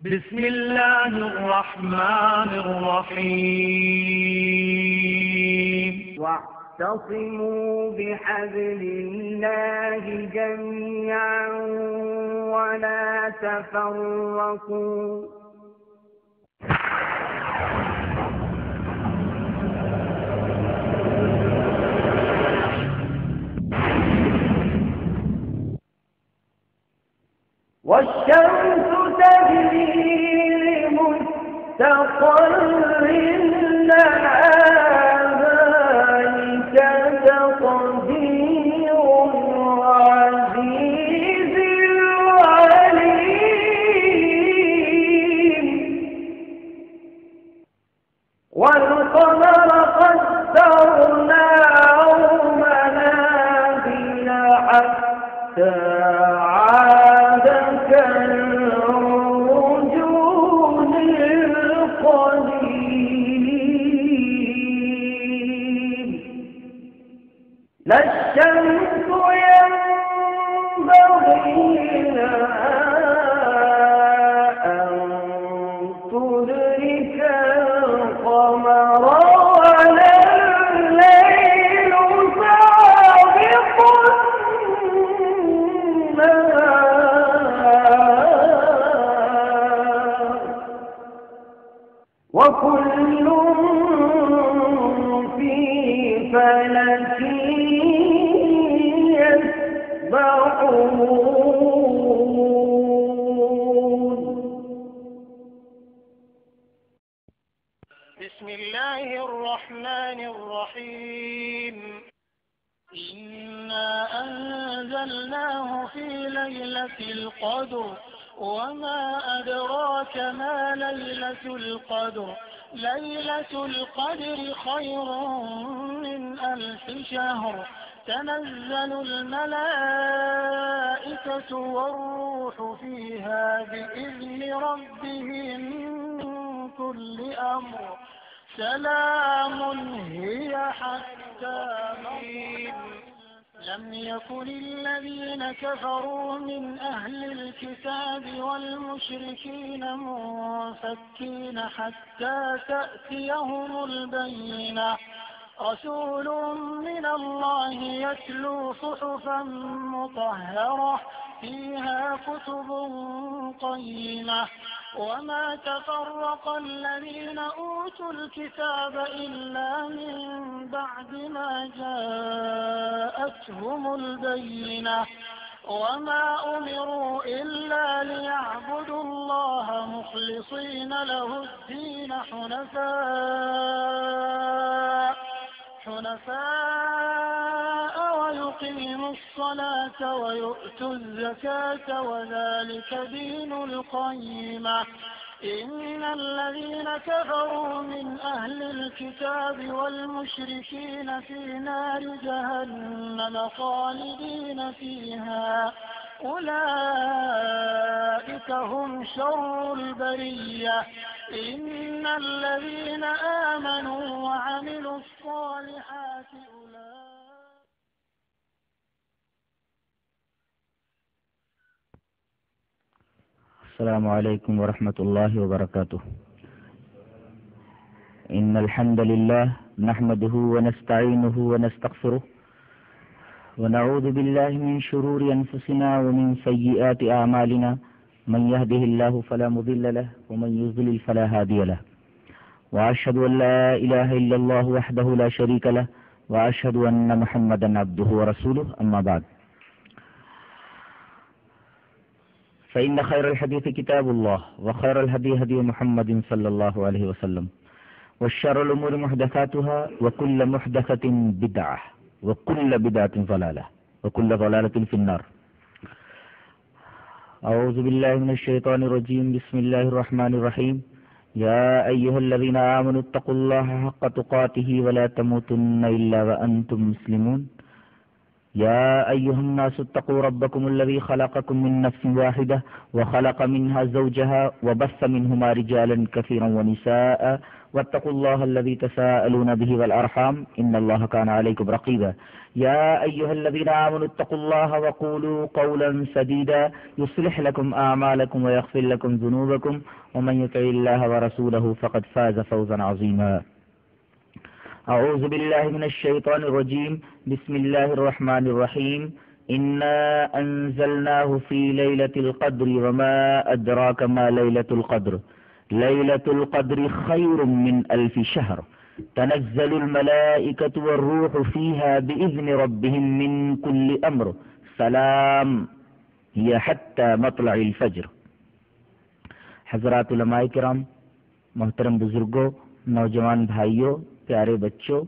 بسم الله الرحمن الرحيم واعتصموا بحبل الله جميعا ولا تفرقوا والشمس تجري لمستقر لها ذلك تقدير العزيز العليم والقمر قدرناه منازل حتى كالرجول القديم لا الشمس ينبغي لها أن تدرك القمر ولا الليل سابق وكل في فلك يسبحون. بسم الله الرحمن الرحيم. إنا أنزلناه في ليلة القدر وما أدراك ما ليلة القدر. ليلة القدر خير من 1000 شهر. تنزل الملائكة والروح فيها بإذن ربهم من كل أمر. سلام هي حتى مغرب. لم يكن الذين كفروا من أهل الكتاب والمشركين منفكين حتى تأتيهم البينة. رسول من الله يتلو صحفا مطهرة فيها كتب قيمة. وما تفرق الذين أوتوا الكتاب إلا من بعد ما جاءتهم البينة. وما أمروا إلا ليعبدوا الله مخلصين له الدين حنفاء ويقيموا الصلاة ويؤتوا الزكاة وذلك دين القيمة. إن الذين كفروا من أهل الكتاب والمشركين في نار جهنم خالدين فيها أولئك هم شر البرية. إن الذين آمنوا وعملوا الصالحات السلام عليكم ورحمة الله وبركاته. إن الحمد لله نحمده ونستعينه ونستغفره ونعوذ بالله من شرور أنفسنا ومن سيئات أعمالنا. من يهده الله فلا مضل له ومن يضلل فلا هادي له. وأشهد أن لا إله إلا الله وحده لا شريك له وأشهد أن محمدا عبده ورسوله. أما بعد، فإن خير الحديث كتاب الله وخير الهدي هدي محمد صلى الله عليه وسلم والشر الأمور محدثاتها وكل محدثة بدعة وكل بدعة ضلالة وكل ضلالة في النار. أعوذ بالله من الشيطان الرجيم. بسم الله الرحمن الرحيم. يا أيها الذين آمنوا اتقوا الله حق تقاته ولا تموتن إلا وأنتم مسلمون. يا أيها الناس اتقوا ربكم الذي خلقكم من نفس واحدة وخلق منها زوجها وبث منهما رجالا كثيرا ونساء واتقوا الله الذي تساءلون به والأرحام إن الله كان عليكم رقيبا يا أيها الذين آمنوا اتقوا الله وقولوا قولا سديدا يصلح لكم أعمالكم ويغفر لكم ذنوبكم ومن يطع الله ورسوله فقد فاز فوزا عظيما أعوذ بالله من الشيطان الرجيم بسم الله الرحمن الرحيم إنا أنزلناه في ليلة القدر وما أدراك ما ليلة القدر ليلة القدر خير من 1000 شهر تنزل الملائكة والروح فيها بإذن ربهم من كل أمر سلام هي حتى مطلع الفجر. حضرات علماء کرام، محترم بزرگوں، نوجوان بھائیوں، پیارے بچوں،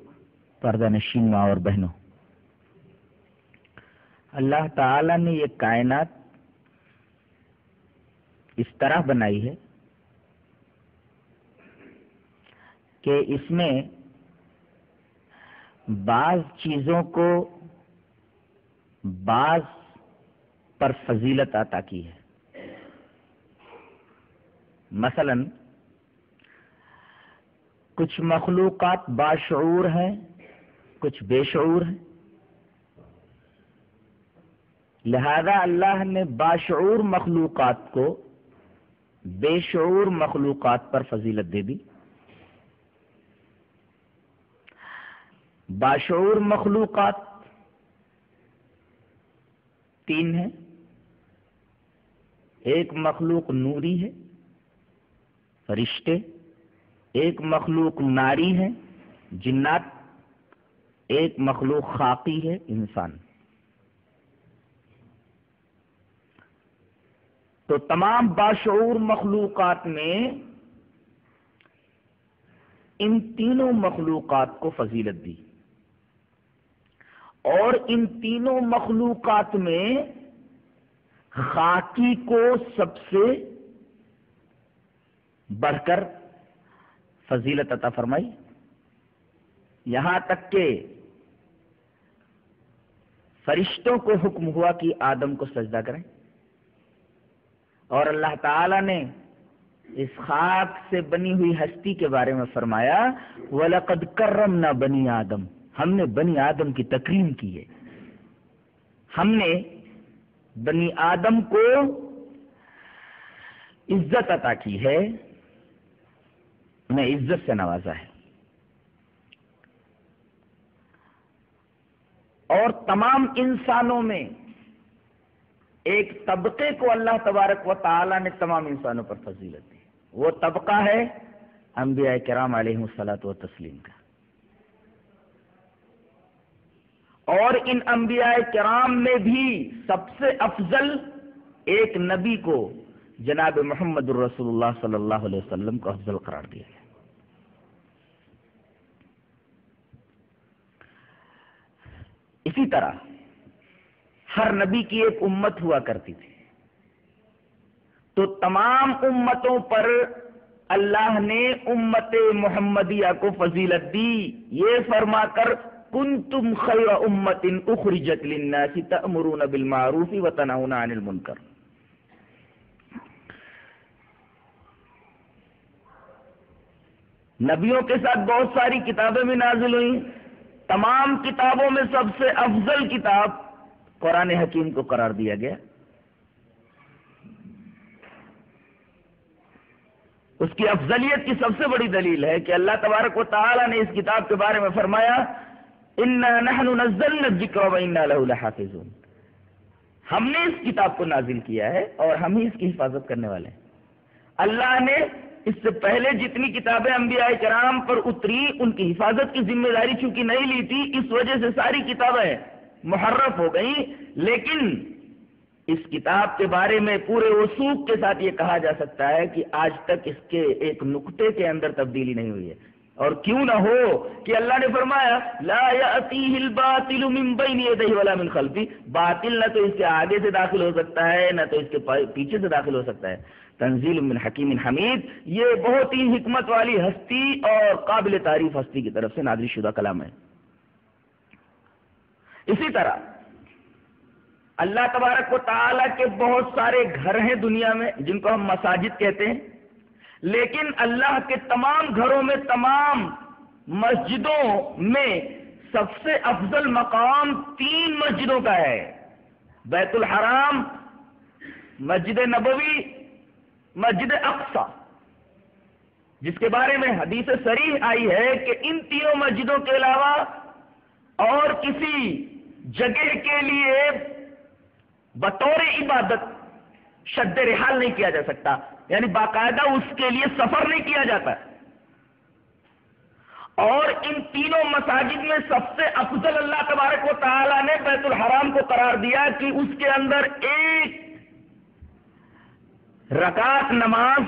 پردہ نشین ماں اور بہنوں، اللہ تعالی نے یہ کائنات اس طرح بنائی ہے کہ اس میں بعض چیزوں کو بعض پر فضیلت عطا کی ہے. مثلا کچھ مخلوقات باشعور ہیں، کچھ بے شعور ہیں، لہذا اللہ نے باشعور مخلوقات کو بے شعور مخلوقات پر فضیلت دے دی. باشعور مخلوقات 3 ہیں. ایک مخلوق نوری ہے، فرشتے. ایک مخلوق ناری ہے، جنات. ایک مخلوق خاکی ہے، انسان. تو تمام باشعور مخلوقات میں ان تینوں مخلوقات کو فضیلت دی، اور ان تینوں مخلوقات میں خاکی کو سب سے بڑھ کر فضیلت عطا فرمائی. یہاں تک کہ فرشتوں کو حکم ہوا کہ آدم کو سجدہ کریں، اور اللہ تعالی نے اس خاک سے بنی ہوئی ہستی کے بارے میں فرمایا وَلَقَدْ كَرَّمْنَا بَنِي آدم، ہم نے بنی آدم کی تکریم کی ہے. ہم نے بنی آدم کو عزت عطا کی ہے، انہیں عزت سے نوازا ہے. اور تمام انسانوں میں ایک طبقے کو اللہ تبارک و تعالی نے تمام انسانوں پر فضیلت دی. وہ طبقہ ہے انبیاء کرام علیہ الصلاۃ والتسلیم کا. اور ان انبیاء کرام میں بھی سب سے افضل ایک نبی کو جناب محمد الرسول اللہ صلی اللہ علیہ وسلم کو افضل قرار دیا گیا. اسی طرح ہر نبی کی ایک امت ہوا کرتی تھی، تو تمام امتوں پر اللہ نے امت محمدیہ کو فضیلت دی، یہ فرما کر کنتم خیر امت اخرجت للناس تأمرون بالمعروف وتنہون عن المنکر. نبیوں کے ساتھ بہت ساری کتابیں بھی نازل ہوئیں. تمام کتابوں میں سب سے افضل کتاب قرآن حکیم کو قرار دیا گیا. اس کی افضلیت کی سب سے بڑی دلیل ہے کہ اللہ تبارک و تعالی نے اس کتاب کے بارے میں فرمایا انا نحن نزلنا الذکر وانا له لحافظون. ہم نے اس کتاب کو نازل کیا ہے اور ہم ہی اس کی حفاظت کرنے والے ہیں. اللہ نے اس سے پہلے جتنی کتابیں انبیاء کرام پر اتری ان کی حفاظت کی ذمہ داری چونکہ نہیں لی تھی، اس وجہ سے ساری کتابیں محرف ہو گئیں. لیکن اس کتاب کے بارے میں پورے وثوق کے ساتھ یہ کہا جا سکتا ہے کہ آج تک اس کے ایک نقطے کے اندر تبدیلی نہیں ہوئی ہے. اور کیوں نہ ہو کہ اللہ نے فرمایا لا یأتیہ الباطل من بین یدیہ ولا من خلفہ، باطل نہ تو اس کے آگے سے داخل ہو سکتا ہے نہ تو اس کے پیچھے سے داخل ہو سکتا ہے. تنزیل من حکیم حمید، یہ بہت ہی حکمت والی ہستی اور قابل تعریف ہستی کی طرف سے نازل شدہ کلام ہے. اسی طرح اللہ تبارک و تعالیٰ کے بہت سارے گھر ہیں دنیا میں جن کو ہم مساجد کہتے ہیں، لیکن اللہ کے تمام گھروں میں، تمام مسجدوں میں سب سے افضل مقام 3 مسجدوں کا ہے: بیت الحرام، مسجد نبوی، مسجد اقصی، جس کے بارے میں حدیث صریح آئی ہے کہ ان 3 مسجدوں کے علاوہ اور کسی جگہ کے لیے بطور عبادت شد رحال نہیں کیا جا سکتا، یعنی باقاعدہ اس کے لیے سفر نہیں کیا جاتا۔ اور ان 3 مساجد میں سب سے افضل اللہ تبارک و تعالیٰ نے بیت الحرام کو قرار دیا کہ اس کے اندر 1 رکعت نماز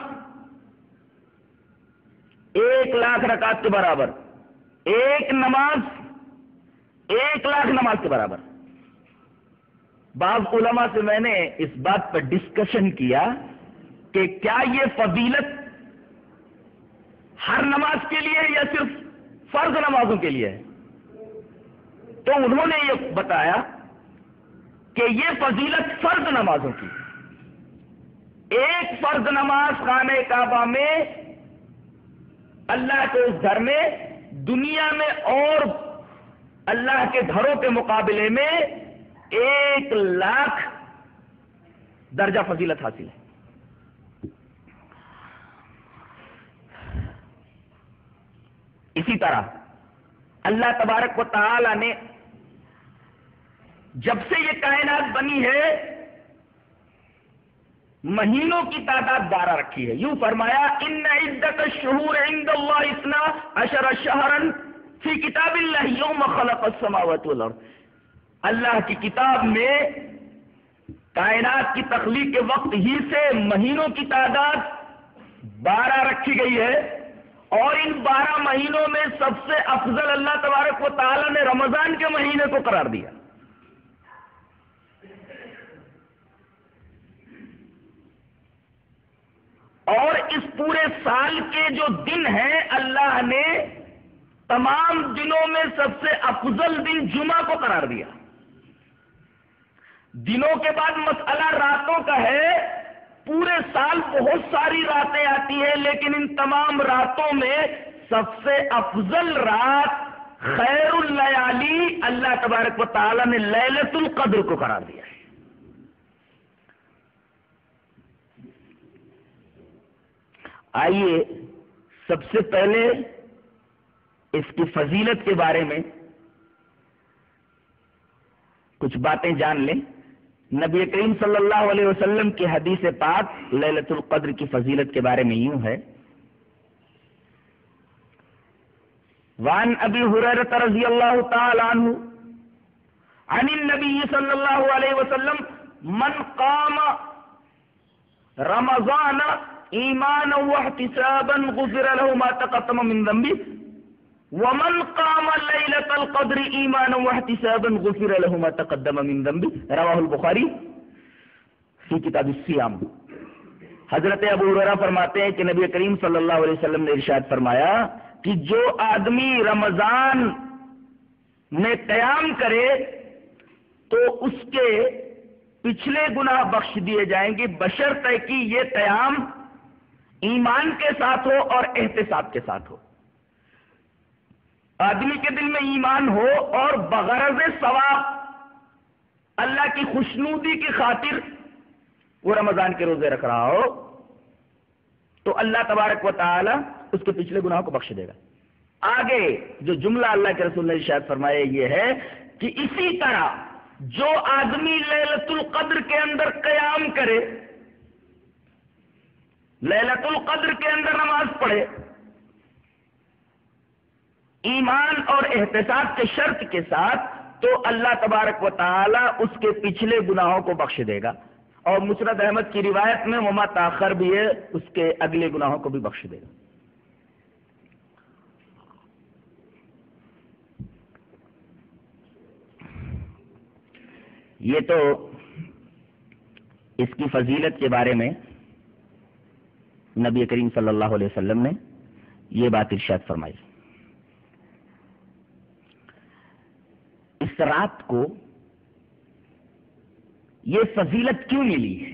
1,00,000 رکعت کے برابر، 1 نماز 1,00,000 نماز کے برابر۔ بعض علماء سے میں نے اس بات پر ڈسکشن کیا کہ کیا یہ فضیلت ہر نماز کے لیے یا صرف فرض نمازوں کے لیے ہے؟ تو انہوں نے یہ بتایا کہ یہ فضیلت فرض نمازوں کی۔ 1 فرض نماز خانہ کعبہ میں اللہ کے اس گھر میں دنیا میں اور اللہ کے گھروں کے مقابلے میں 1,00,000 درجہ فضیلت حاصل ہے۔ اسی طرح اللہ تبارک و تعالی نے جب سے یہ کائنات بنی ہے مہینوں کی تعداد 12 رکھی ہے۔ یوں فرمایا ان عدت الشہور عند اللہ 12 شہرا فی کتاب اللہ یوم خلق السماوات والارض۔ اللہ کی کتاب میں کائنات کی تخلیق کے وقت ہی سے مہینوں کی تعداد 12 رکھی گئی ہے، اور ان 12 مہینوں میں سب سے افضل اللہ تبارک و تعالی نے رمضان کے مہینے کو قرار دیا۔ اور اس پورے سال کے جو دن ہیں اللہ نے تمام دنوں میں سب سے افضل دن جمعہ کو قرار دیا۔ دنوں کے بعد مسئلہ راتوں کا ہے، پورے سال بہت ساری راتیں آتی ہیں، لیکن ان تمام راتوں میں سب سے افضل رات خیر اللیالی اللہ تبارک و تعالی نے لیلۃ القدر کو قرار دیا ہے۔ آئیے سب سے پہلے اس کی فضیلت کے بارے میں کچھ باتیں جان لیں۔ نبی کریم صلی اللہ علیہ وسلم کی حدیث پاک لیلۃ القدر کی فضیلت کے بارے میں یوں ہے: وعن ابی ہریرہ رضی اللہ تعالی عنہ عن النبی صلی اللہ علیہ وسلم من قام رمضان ایمانا واحتسابا غفر له ما تقدم من ذنبه ومن قام لیلۃ القدر ایمانا واحتسابا غفر له ما تقدم من ذنبه رواہ البخاری فی کتاب الصیام۔ حضرت ابو ہریرہ فرماتے ہیں کہ نبی کریم صلی اللہ علیہ وسلم نے ارشاد فرمایا کہ جو آدمی رمضان میں قیام کرے تو اس کے پچھلے گناہ بخش دیے جائیں گے، بشرطے کہ یہ قیام ایمان کے ساتھ ہو اور احتساب کے ساتھ ہو۔ آدمی کے دل میں ایمان ہو اور بغرض ثواب اللہ کی خوشنودی کی خاطر وہ رمضان کے روزے رکھ رہا ہو تو اللہ تبارک و تعالی اس کے پچھلے گناہوں کو بخش دے گا۔ آگے جو جملہ اللہ کے رسول نے ارشاد فرمایا یہ ہے کہ اسی طرح جو آدمی لیلۃ القدر کے اندر قیام کرے، لیلۃ القدر کے اندر نماز پڑھے، ایمان اور احتساب کے شرط کے ساتھ، تو اللہ تبارک و تعالی اس کے پچھلے گناہوں کو بخش دے گا، اور مسند احمد کی روایت میں وما تاخر بھی ہے، اس کے اگلے گناہوں کو بھی بخش دے گا۔ یہ تو اس کی فضیلت کے بارے میں نبی کریم صلی اللہ علیہ وسلم نے یہ بات ارشاد فرمائی۔ اس رات کو یہ فضیلت کیوں ملی ہے؟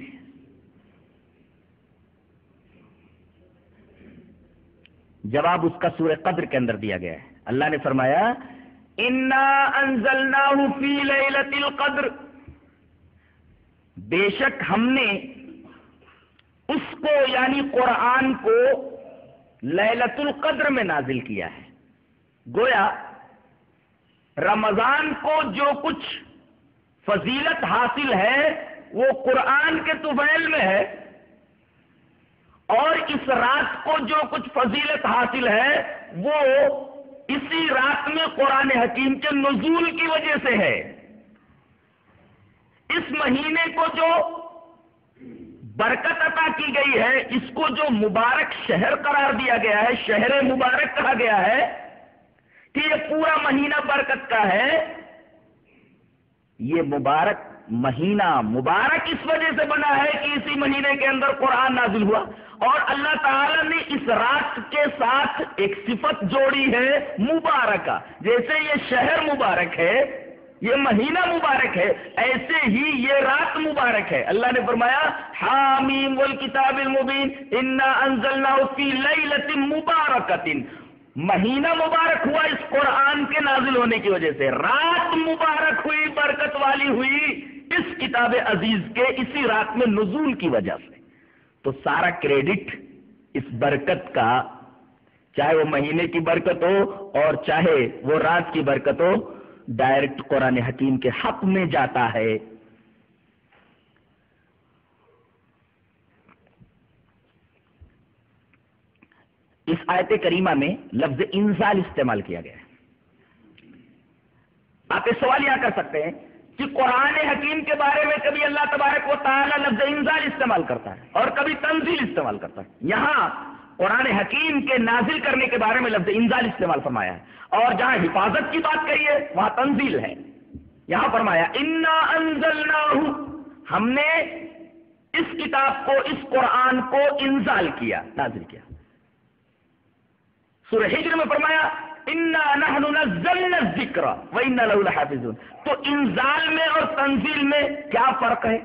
جواب اس کا سورہ قدر کے اندر دیا گیا ہے. اللہ نے فرمایا انا انزلناہ فی لیلۃ القدر، بے شک ہم نے اس کو یعنی قرآن کو لیلۃ القدر میں نازل کیا ہے. گویا رمضان کو جو کچھ فضیلت حاصل ہے وہ قرآن کے طفیل میں ہے، اور اس رات کو جو کچھ فضیلت حاصل ہے وہ اسی رات میں قرآن حکیم کے نزول کی وجہ سے ہے. اس مہینے کو جو برکت عطا کی گئی ہے، اس کو جو مبارک شہر قرار دیا گیا ہے، شہر مبارک کہا گیا ہے کہ یہ پورا مہینہ برکت کا ہے. یہ مبارک مہینہ مبارک اس وجہ سے بنا ہے کہ اسی مہینے کے اندر قرآن نازل ہوا، اور اللہ تعالی نے اس رات کے ساتھ ایک صفت جوڑی ہے مبارکہ. جیسے یہ شہر مبارک ہے، یہ مہینہ مبارک ہے، ایسے ہی یہ رات مبارک ہے. اللہ نے فرمایا حامیم والکتاب المبین انا انزلناہ فی لیلۃ مبارکۃ. مہینہ مبارک ہوا اس قرآن کے نازل ہونے کی وجہ سے، رات مبارک ہوئی، برکت والی ہوئی اس کتاب عزیز کے اسی رات میں نزول کی وجہ سے. تو سارا کریڈٹ اس برکت کا، چاہے وہ مہینے کی برکت ہو اور چاہے وہ رات کی برکت ہو، ڈائریکٹ قرآن حکیم کے حق میں جاتا ہے. اس آیت کریمہ میں لفظ انزال استعمال کیا گیا ہے. آپ اس سوال یہ کر سکتے ہیں کہ قرآن حکیم کے بارے میں کبھی اللہ تبارک و تعالی لفظ انزال استعمال کرتا ہے اور کبھی تنزیل استعمال کرتا ہے. یہاں قرآن حکیم کے نازل کرنے کے بارے میں لفظ انزال استعمال فرمایا ہے، اور جہاں حفاظت کی بات کہی ہے وہاں تنزیل ہے. یہاں فرمایا انا انزلناہ، ہم نے اس کتاب کو، اس قرآن کو انزال کیا، نازل کیا. سورہ ہجر میں فرمایا انا نحن نزلنا الذکر وانا لہ لحافظون. تو انزال میں اور تنزیل میں کیا فرق ہے؟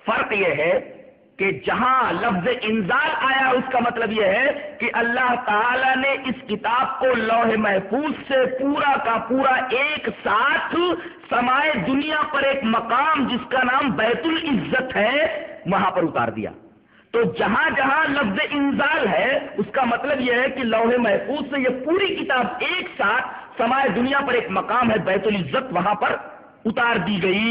فرق یہ ہے کہ جہاں لفظ انزال آیا اس کا مطلب یہ ہے کہ اللہ تعالی نے اس کتاب کو لوح محفوظ سے پورا کا پورا ایک ساتھ سمائے دنیا پر ایک مقام جس کا نام بیت العزت ہے وہاں پر اتار دیا. تو جہاں جہاں لفظ انزال ہے اس کا مطلب یہ ہے کہ لوح محفوظ سے یہ پوری کتاب ایک ساتھ سمائے دنیا پر ایک مقام ہے بیت العزت وہاں پر اتار دی گئی.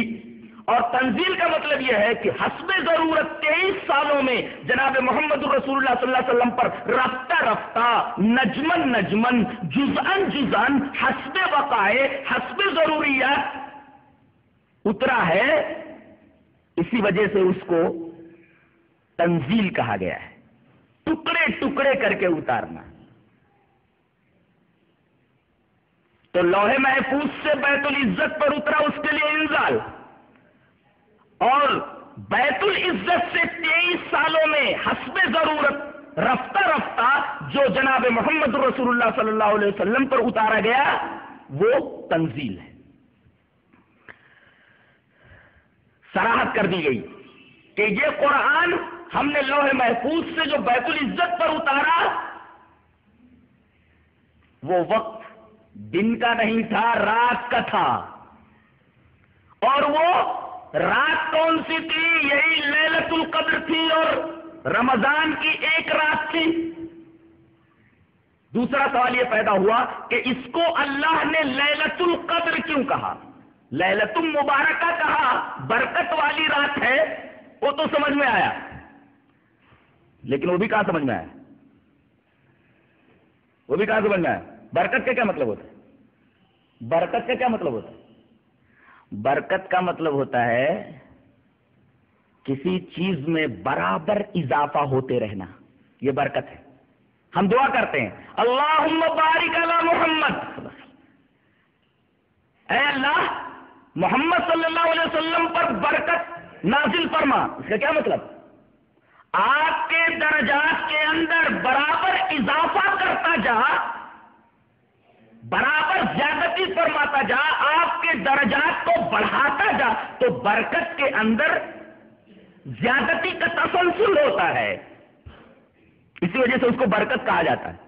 اور تنزیل کا مطلب یہ ہے کہ حسب ضرورت 23 سالوں میں جناب محمد رسول اللہ صلی اللہ علیہ وسلم پر رفتہ رفتہ نجمن نجمن جزءاً جزءاً حسب وقائع حسب ضروریات اترا ہے. اسی وجہ سے اس کو تنزیل کہا گیا ہے، ٹکڑے ٹکڑے کر کے اتارنا. تو لوح محفوظ سے بیت العزت پر اترا اس کے لیے انزال، اور بیت العزت سے 23 سالوں میں حسب ضرورت رفتہ رفتہ جو جناب محمد رسول اللہ صلی اللہ علیہ وسلم پر اتارا گیا وہ تنزیل ہے. صراحت کر دی گئی کہ یہ قرآن ہم نے لوح محفوظ سے جو بیت العزت پر اتارا وہ وقت دن کا نہیں تھا، رات کا تھا. اور وہ رات کون سی تھی؟ یہی لیلۃ القدر تھی اور رمضان کی ایک رات تھی. دوسرا سوال یہ پیدا ہوا کہ اس کو اللہ نے لیلۃ القدر کیوں کہا؟ لیلۃ مبارکہ کہا، برکت والی رات ہے، وہ تو سمجھ میں آیا، لیکن وہ بھی کہاں سمجھ میں آیا؟ وہ بھی کہاں سمجھ میں آیا؟ برکت کا کیا مطلب ہوتا ہے؟ برکت کا کیا مطلب ہوتا ہے؟ برکت کا مطلب ہوتا ہے کسی چیز میں برابر اضافہ ہوتے رہنا، یہ برکت ہے. ہم دعا کرتے ہیں اللہم بارک علی محمد، اے اللہ محمد صلی اللہ علیہ وسلم پر برکت نازل فرما. اس کا کیا مطلب؟ آپ کے درجات کے اندر برابر اضافہ کرتا جا، برابر زیادتی فرماتا جا، آپ کے اپنے درجات کو بڑھاتا جا تو برکت کے اندر زیادتی کا تسلسل ہوتا ہے، اسی وجہ سے اس کو برکت کہا جاتا ہے۔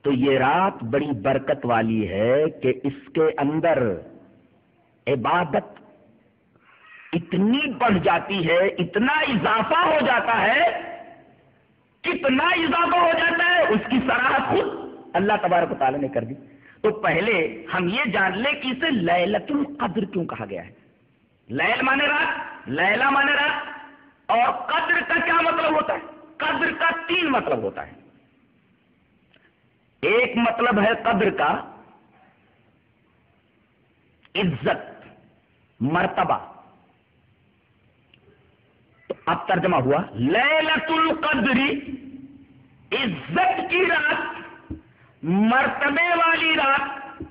تو یہ رات بڑی برکت والی ہے کہ اس کے اندر عبادت اتنی بڑھ جاتی ہے، اتنا اضافہ ہو جاتا ہے، کتنا اضافہ ہو جاتا ہے اس کی صراحت خود اللہ تبارک و تعالیٰ نے کر دی۔ تو پہلے ہم یہ جان لیں کہ اسے لیلۃ القدر کیوں کہا گیا ہے۔ لیل مانے رات، لیلہ مانے رات، اور قدر کا کیا مطلب ہوتا ہے؟ قدر کا 3 مطلب ہوتا ہے۔ ایک مطلب ہے قدر کا عزت، مرتبہ۔ تو اب ترجمہ ہوا لیلۃ القدر، عزت کی رات، مرتبے والی رات،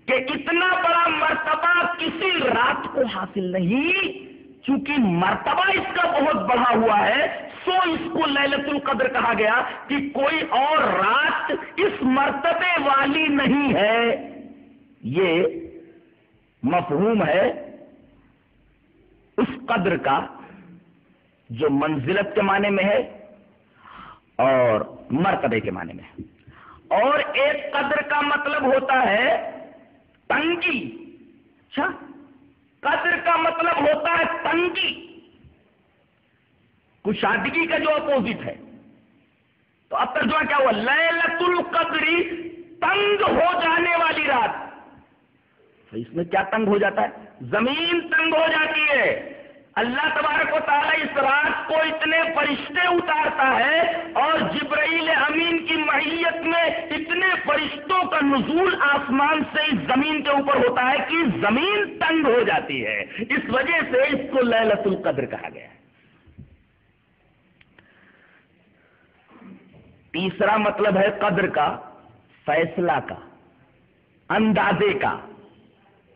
کہ اتنا بڑا مرتبہ کسی رات کو حاصل نہیں، چونکہ مرتبہ اس کا بہت بڑا ہوا ہے، سو اس کو لیلۃ القدر کہا گیا کہ کوئی اور رات اس مرتبے والی نہیں ہے۔ یہ مفہوم ہے اس قدر کا جو منزلت کے معنی میں ہے اور مرتبے کے معنی میں ہے۔ اور ایک قدر کا مطلب ہوتا ہے تنگی۔ اچھا، قدر کا مطلب ہوتا ہے تنگی، کشادگی کا جو اپوزٹ ہے۔ تو اب ترجمہ کیا ہوا؟ لیلۃ القدر، تنگ ہو جانے والی رات۔ تو اس میں کیا تنگ ہو جاتا ہے؟ زمین تنگ ہو جاتی ہے۔ اللہ تبارک و تعالیٰ اس رات کو اتنے فرشتے اتارتا ہے اور جبرائیل امین کی معیت میں اتنے فرشتوں کا نزول آسمان سے اس زمین کے اوپر ہوتا ہے کہ زمین تنگ ہو جاتی ہے۔ اس وجہ سے اس کو لیلۃ القدر کہا گیا ہے۔ تیسرا مطلب ہے قدر کا فیصلہ کا، اندازے کا۔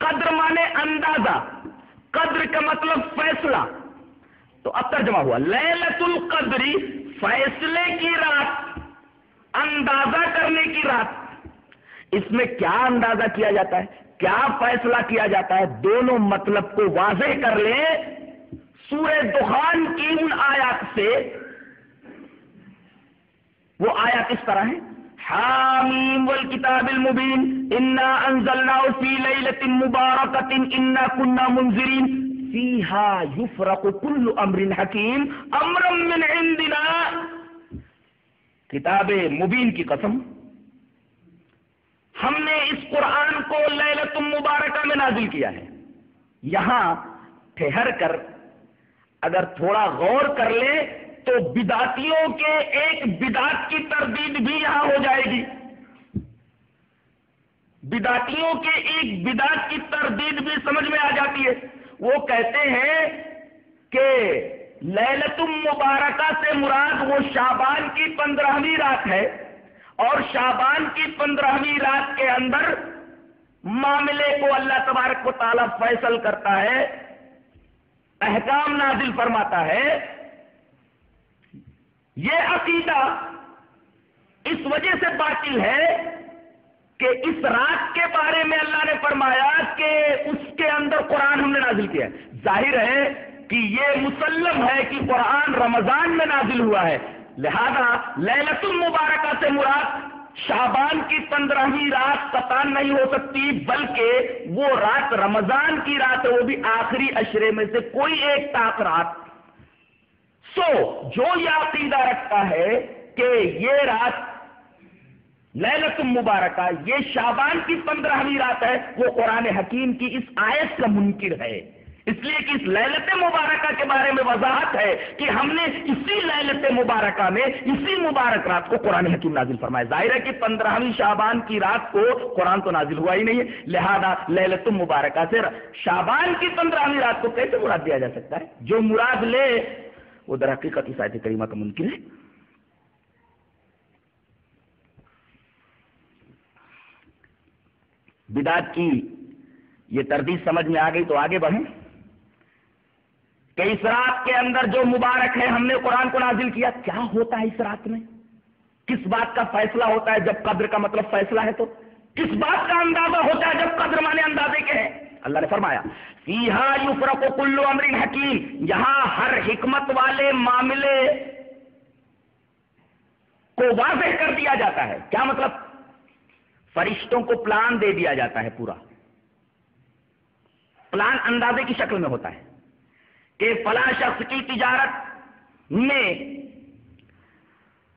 قدر مانے اندازہ، قدر کا مطلب فیصلہ۔ تو اب ترجمہ ہوا لیلۃ القدر، فیصلے کی رات، اندازہ کرنے کی رات۔ اس میں کیا اندازہ کیا جاتا ہے، کیا فیصلہ کیا جاتا ہے؟ دونوں مطلب کو واضح کر لیں سورہ دخان کی ان آیات سے۔ وہ آیات اس طرح ہیں، حامیم والکتاب المبین انا انزلناه فی لیلۃ مبارکۃ انا کنا منذرین فیہا یفرق کل امر حکیم امرا من عندنا۔ کتاب مبین کی قسم، ہم نے اس قرآن کو لیلۃ مبارکہ میں نازل کیا ہے۔ یہاں ٹھہر کر اگر تھوڑا غور کر لے تو بدعتیوں کے ایک بدعت کی تردید بھی یہاں ہو جائے گی۔ بدعتیوں کے ایک بدعت کی تردید بھی سمجھ میں آ جاتی ہے۔ وہ کہتے ہیں کہ لیلۃ مبارکہ سے مراد وہ شعبان کی 15ویں رات ہے، اور شعبان کی 15ویں رات کے اندر معاملے کو اللہ تبارک و تعالیٰ فیصل کرتا ہے، احکام نازل فرماتا ہے۔ یہ عقیدہ اس وجہ سے باطل ہے کہ اس رات کے بارے میں اللہ نے فرمایا کہ اس کے اندر قرآن ہم نے نازل کیا ہے۔ ظاہر ہے کہ یہ مسلم ہے کہ قرآن رمضان میں نازل ہوا ہے، لہذا لیلۃ المبارکہ سے مراد شعبان کی 15ویں رات قطعاً نہیں ہو سکتی، بلکہ وہ رات رمضان کی رات ہے، وہ بھی آخری عشرے میں سے کوئی ایک طاق رات۔ جو یہ عقیدہ رکھتا ہے کہ یہ رات لیلۃ مبارکہ یہ شعبان کی 15ویں رات ہے، وہ قرآن حکیم کی اس آیت کا منکر ہے۔ اس لیے کہ اس لیلۃ مبارکہ کے بارے میں وضاحت ہے کہ ہم نے اسی لیلۃ مبارکہ میں اسی مبارک رات کو قرآن حکیم نازل فرمایا۔ ظاہر ہے کہ 15ویں شعبان کی رات کو قرآن تو نازل ہوا ہی نہیں ہے، لہذا لیلۃ مبارکہ سے شعبان کی 15ویں رات کو کیسے مراد دیا جا سکتا ہے؟ جو مراد لے وہ در حقیقت اس آیت کریمہ کا منکر ہے۔ بدعت کی یہ تردید سمجھ میں آ گئی تو آگے بڑھیں کہ اس رات کے اندر جو مبارک ہے ہم نے قرآن کو نازل کیا، کیا ہوتا ہے اس رات میں؟ کس بات کا فیصلہ ہوتا ہے جب قدر کا مطلب فیصلہ ہے؟ تو کس بات کا اندازہ ہوتا ہے جب قدر مانے اندازے کے ہیں؟ اللہ نے فرمایا فیہا یفرق کل امر حکیم، یہاں ہر حکمت والے معاملے کو واضح کر دیا جاتا ہے۔ کیا مطلب؟ فرشتوں کو پلان دے دیا جاتا ہے، پورا پلان اندازے کی شکل میں ہوتا ہے کہ فلاں شخص کی تجارت میں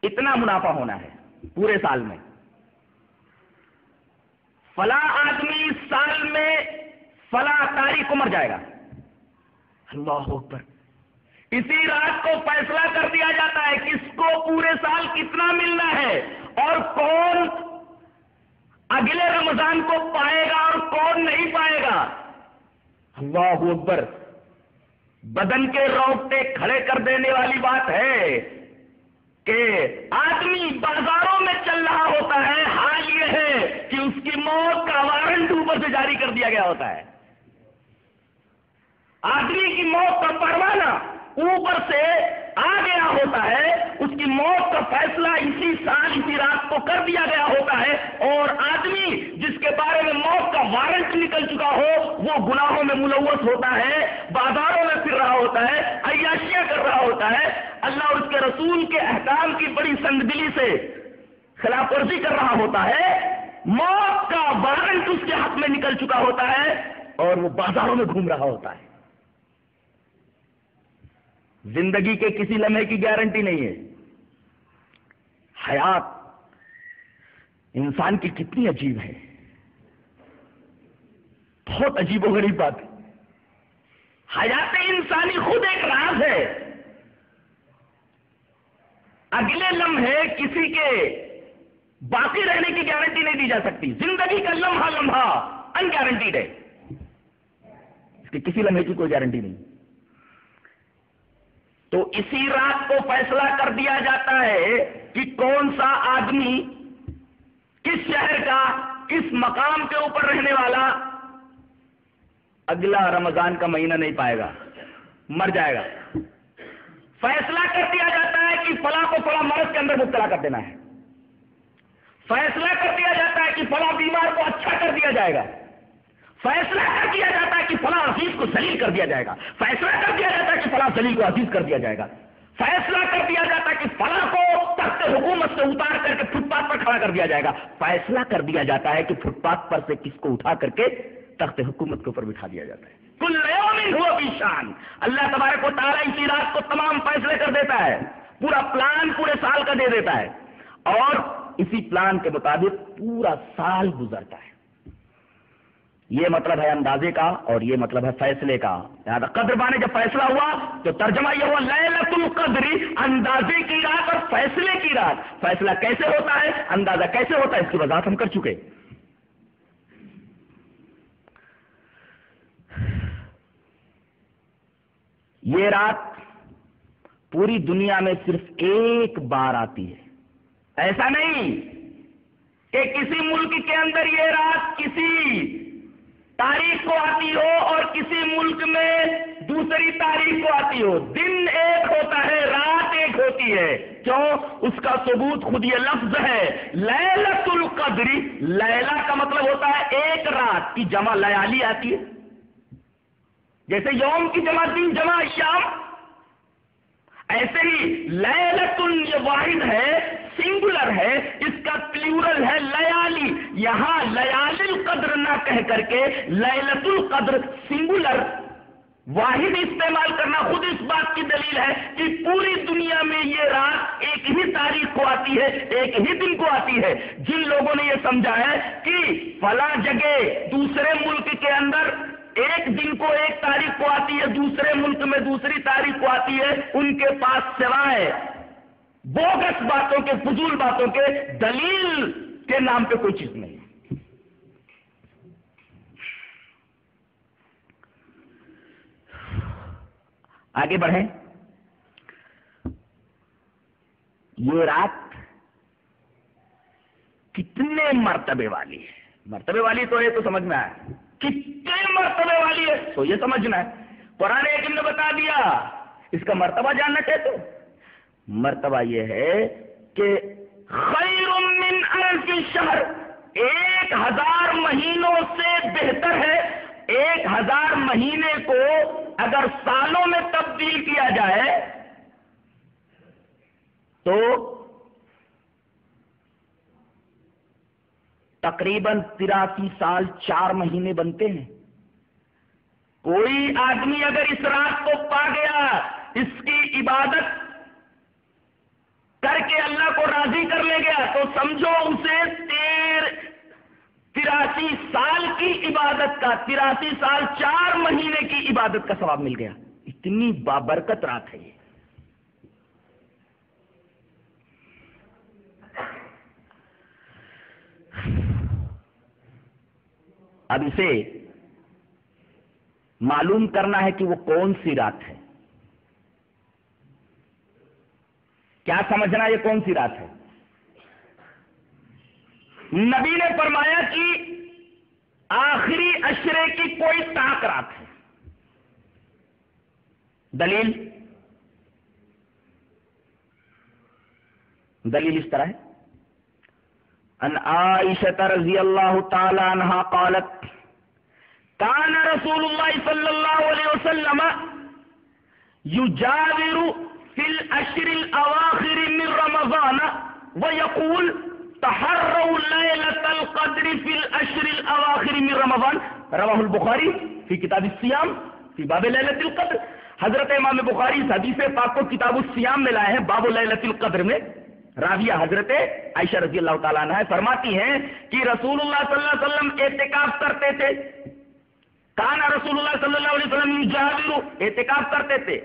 اتنا منافع ہونا ہے پورے سال میں، فلاں آدمی اس سال میں فلاں تاریخ کو مر جائے گا۔ اللہ اکبر! اسی رات کو فیصلہ کر دیا جاتا ہے کس کو پورے سال کتنا ملنا ہے اور کون اگلے رمضان کو پائے گا اور کون نہیں پائے گا۔ اللہ اکبر! بدن کے روٹے کھڑے کر دینے والی بات ہے کہ آدمی بازاروں میں چل رہا ہوتا ہے، حال یہ ہے کہ اس کی موت کا وارنٹ اوپر سے جاری کر دیا گیا ہوتا ہے۔ آدمی کی موت کا پروانہ اوپر سے آ گیا ہوتا ہے، اس کی موت کا فیصلہ اسی سال اسی رات کو کر دیا گیا ہوتا ہے، اور آدمی جس کے بارے میں موت کا وارنٹ نکل چکا ہو وہ گناہوں میں ملوث ہوتا ہے، بازاروں میں پھر رہا ہوتا ہے، عیاشیاں کر رہا ہوتا ہے، اللہ اور اس کے رسول کے احکام کی بڑی سنگدلی سے خلاف ورزی کر رہا ہوتا ہے، موت کا وارنٹ اس کے حق میں نکل چکا ہوتا ہے اور وہ بازاروں میں گھوم رہا ہوتا ہے۔ زندگی کے کسی لمحے کی گارنٹی نہیں ہے۔ حیات انسان کی کتنی عجیب ہے، بہت عجیب و غریب بات ہے۔ حیات انسانی خود ایک راز ہے، اگلے لمحے کسی کے باقی رہنے کی گارنٹی نہیں دی جا سکتی۔ زندگی کا لمحہ لمحہ ان گارنٹیڈ ہے، اس کی کسی لمحے کی کوئی گارنٹی نہیں۔ تو اسی رات کو فیصلہ کر دیا جاتا ہے کہ کون سا آدمی کس شہر کا کس مقام کے اوپر رہنے والا اگلا رمضان کا مہینہ نہیں پائے گا، مر جائے گا۔ فیصلہ کر دیا جاتا ہے کہ فلاں کو فلاں مرض کے اندر مبتلا کر دینا ہے، فیصلہ کر دیا جاتا ہے کہ فلاں بیمار کو اچھا کر دیا جائے گا، فیصلہ کر دیا جاتا ہے کہ فلاں عزیز کو ذلیل کر دیا جائے گا، فیصلہ کر دیا جاتا ہے کہ فلاں ذلیل کو عزیز کر دیا جائے گا، فیصلہ کر دیا جاتا ہے کہ فلاں کو تخت حکومت سے اتار کر کے فٹ پاتھ پر کھڑا کر دیا جائے گا، فیصلہ کر دیا جاتا ہے کہ فٹ پاتھ پر سے کس کو اٹھا کر کے تخت حکومت کے اوپر بٹھا دیا جاتا ہے۔ کل یوم ہوا فی شان، اللہ تبارک و تعالیٰ اسی رات کو تمام فیصلے کر دیتا ہے، پورا پلان پورے سال کا دے دیتا ہے، اور اسی پلان کے مطابق پورا سال گزرتا ہے۔ یہ مطلب ہے اندازے کا اور یہ مطلب ہے فیصلے کا۔ لہٰذا قدر بانے جب فیصلہ ہوا تو ترجمہ یہ ہوا لیلۃ القدر، اندازے کی رات اور فیصلے کی رات۔ فیصلہ کیسے ہوتا ہے، اندازہ کیسے ہوتا ہے، اس کی وضاحت ہم کر چکے۔ یہ رات پوری دنیا میں صرف ایک بار آتی ہے، ایسا نہیں کہ کسی ملک کے اندر یہ رات کسی تاریخ کو آتی ہو اور کسی ملک میں دوسری تاریخ کو آتی ہو۔ دن ایک ہوتا ہے، رات ایک ہوتی ہے۔ کیوں؟ اس کا ثبوت خود یہ لفظ ہے لیلۃ القدر۔ لیلہ کا مطلب ہوتا ہے ایک رات کی جمع لیالی آتی ہے، جیسے یوم کی جمع دن جمع ایام، ایسے ہی لیلۃ یہ واحد ہے، سنگولر ہے، اس کا پلیورل ہے لیالی۔ یہاں لیالی القدر نہ کہہ کر کے لیلۃ القدر سنگولر واحد استعمال کرنا خود اس بات کی دلیل ہے کہ پوری دنیا میں یہ رات ایک ہی تاریخ کو آتی ہے، ایک ہی دن کو آتی ہے۔ جن لوگوں نے یہ سمجھا ہے کہ فلاں جگہ دوسرے ملک کے اندر ایک دن کو ایک تاریخ کو آتی ہے، دوسرے ملک میں دوسری تاریخ کو آتی ہے، ان کے پاس سوائے بوگس باتوں کے، فضول باتوں کے، دلیل کے نام پہ کوئی چیز نہیں۔ آگے بڑھیں۔ یہ رات کتنے مرتبے والی ہے؟ مرتبے والی تو ہے تو سمجھ میں آیا، کتنے مرتبے والی ہے تو یہ سمجھنا ہے۔ قرآن حکیم نے بتا دیا، اس کا مرتبہ جاننا چاہتے ہو؟ مرتبہ یہ ہے کہ خیر من الف شہر، 1000 مہینوں سے بہتر ہے۔ 1000 مہینے کو اگر سالوں میں تبدیل کیا جائے تو تقریباً 83 سال 4 مہینے بنتے ہیں۔ کوئی آدمی اگر اس رات کو پا گیا، اس کی عبادت کر کے اللہ کو راضی کر لے گیا، تو سمجھو اسے 83 سال کی عبادت کا، 83 سال 4 مہینے کی عبادت کا ثواب مل گیا۔ اتنی بابرکت رات ہے یہ۔ اب اسے معلوم کرنا ہے کہ وہ کون سی رات ہے۔ کیا سمجھنا یہ کون سی رات ہے؟ نبی نے فرمایا کہ آخری عشرے کی کوئی طاق رات ہے۔ دلیل اس طرح ہے، ان عائشہ رضی اللہ تعالی عنہا قالت کان رسول اللہ صلی اللہ علیہ وسلم یجاور فی الاشر الاواخر من رمضان ویقول تحروا لیلۃ القدر فی الاشر الاواخر من رمضان، رواہ البخاری فی کتاب الصیام فی باب لیلۃ القدر۔ حضرت امام بخاری اس حدیث پاک کو کتاب الصیام میں لائے ہیں، باب لیلۃ القدر میں۔ راویہ حضرت عائشہ رضی اللہ تعالیٰ عنہ فرماتی ہیں کہ رسول اللہ صلی اللہ علیہ وسلم اعتکاف کرتے تھے۔ کان رسول اللہ صلی اللہ علیہ وسلم یجاور، اعتکاف کرتے تھے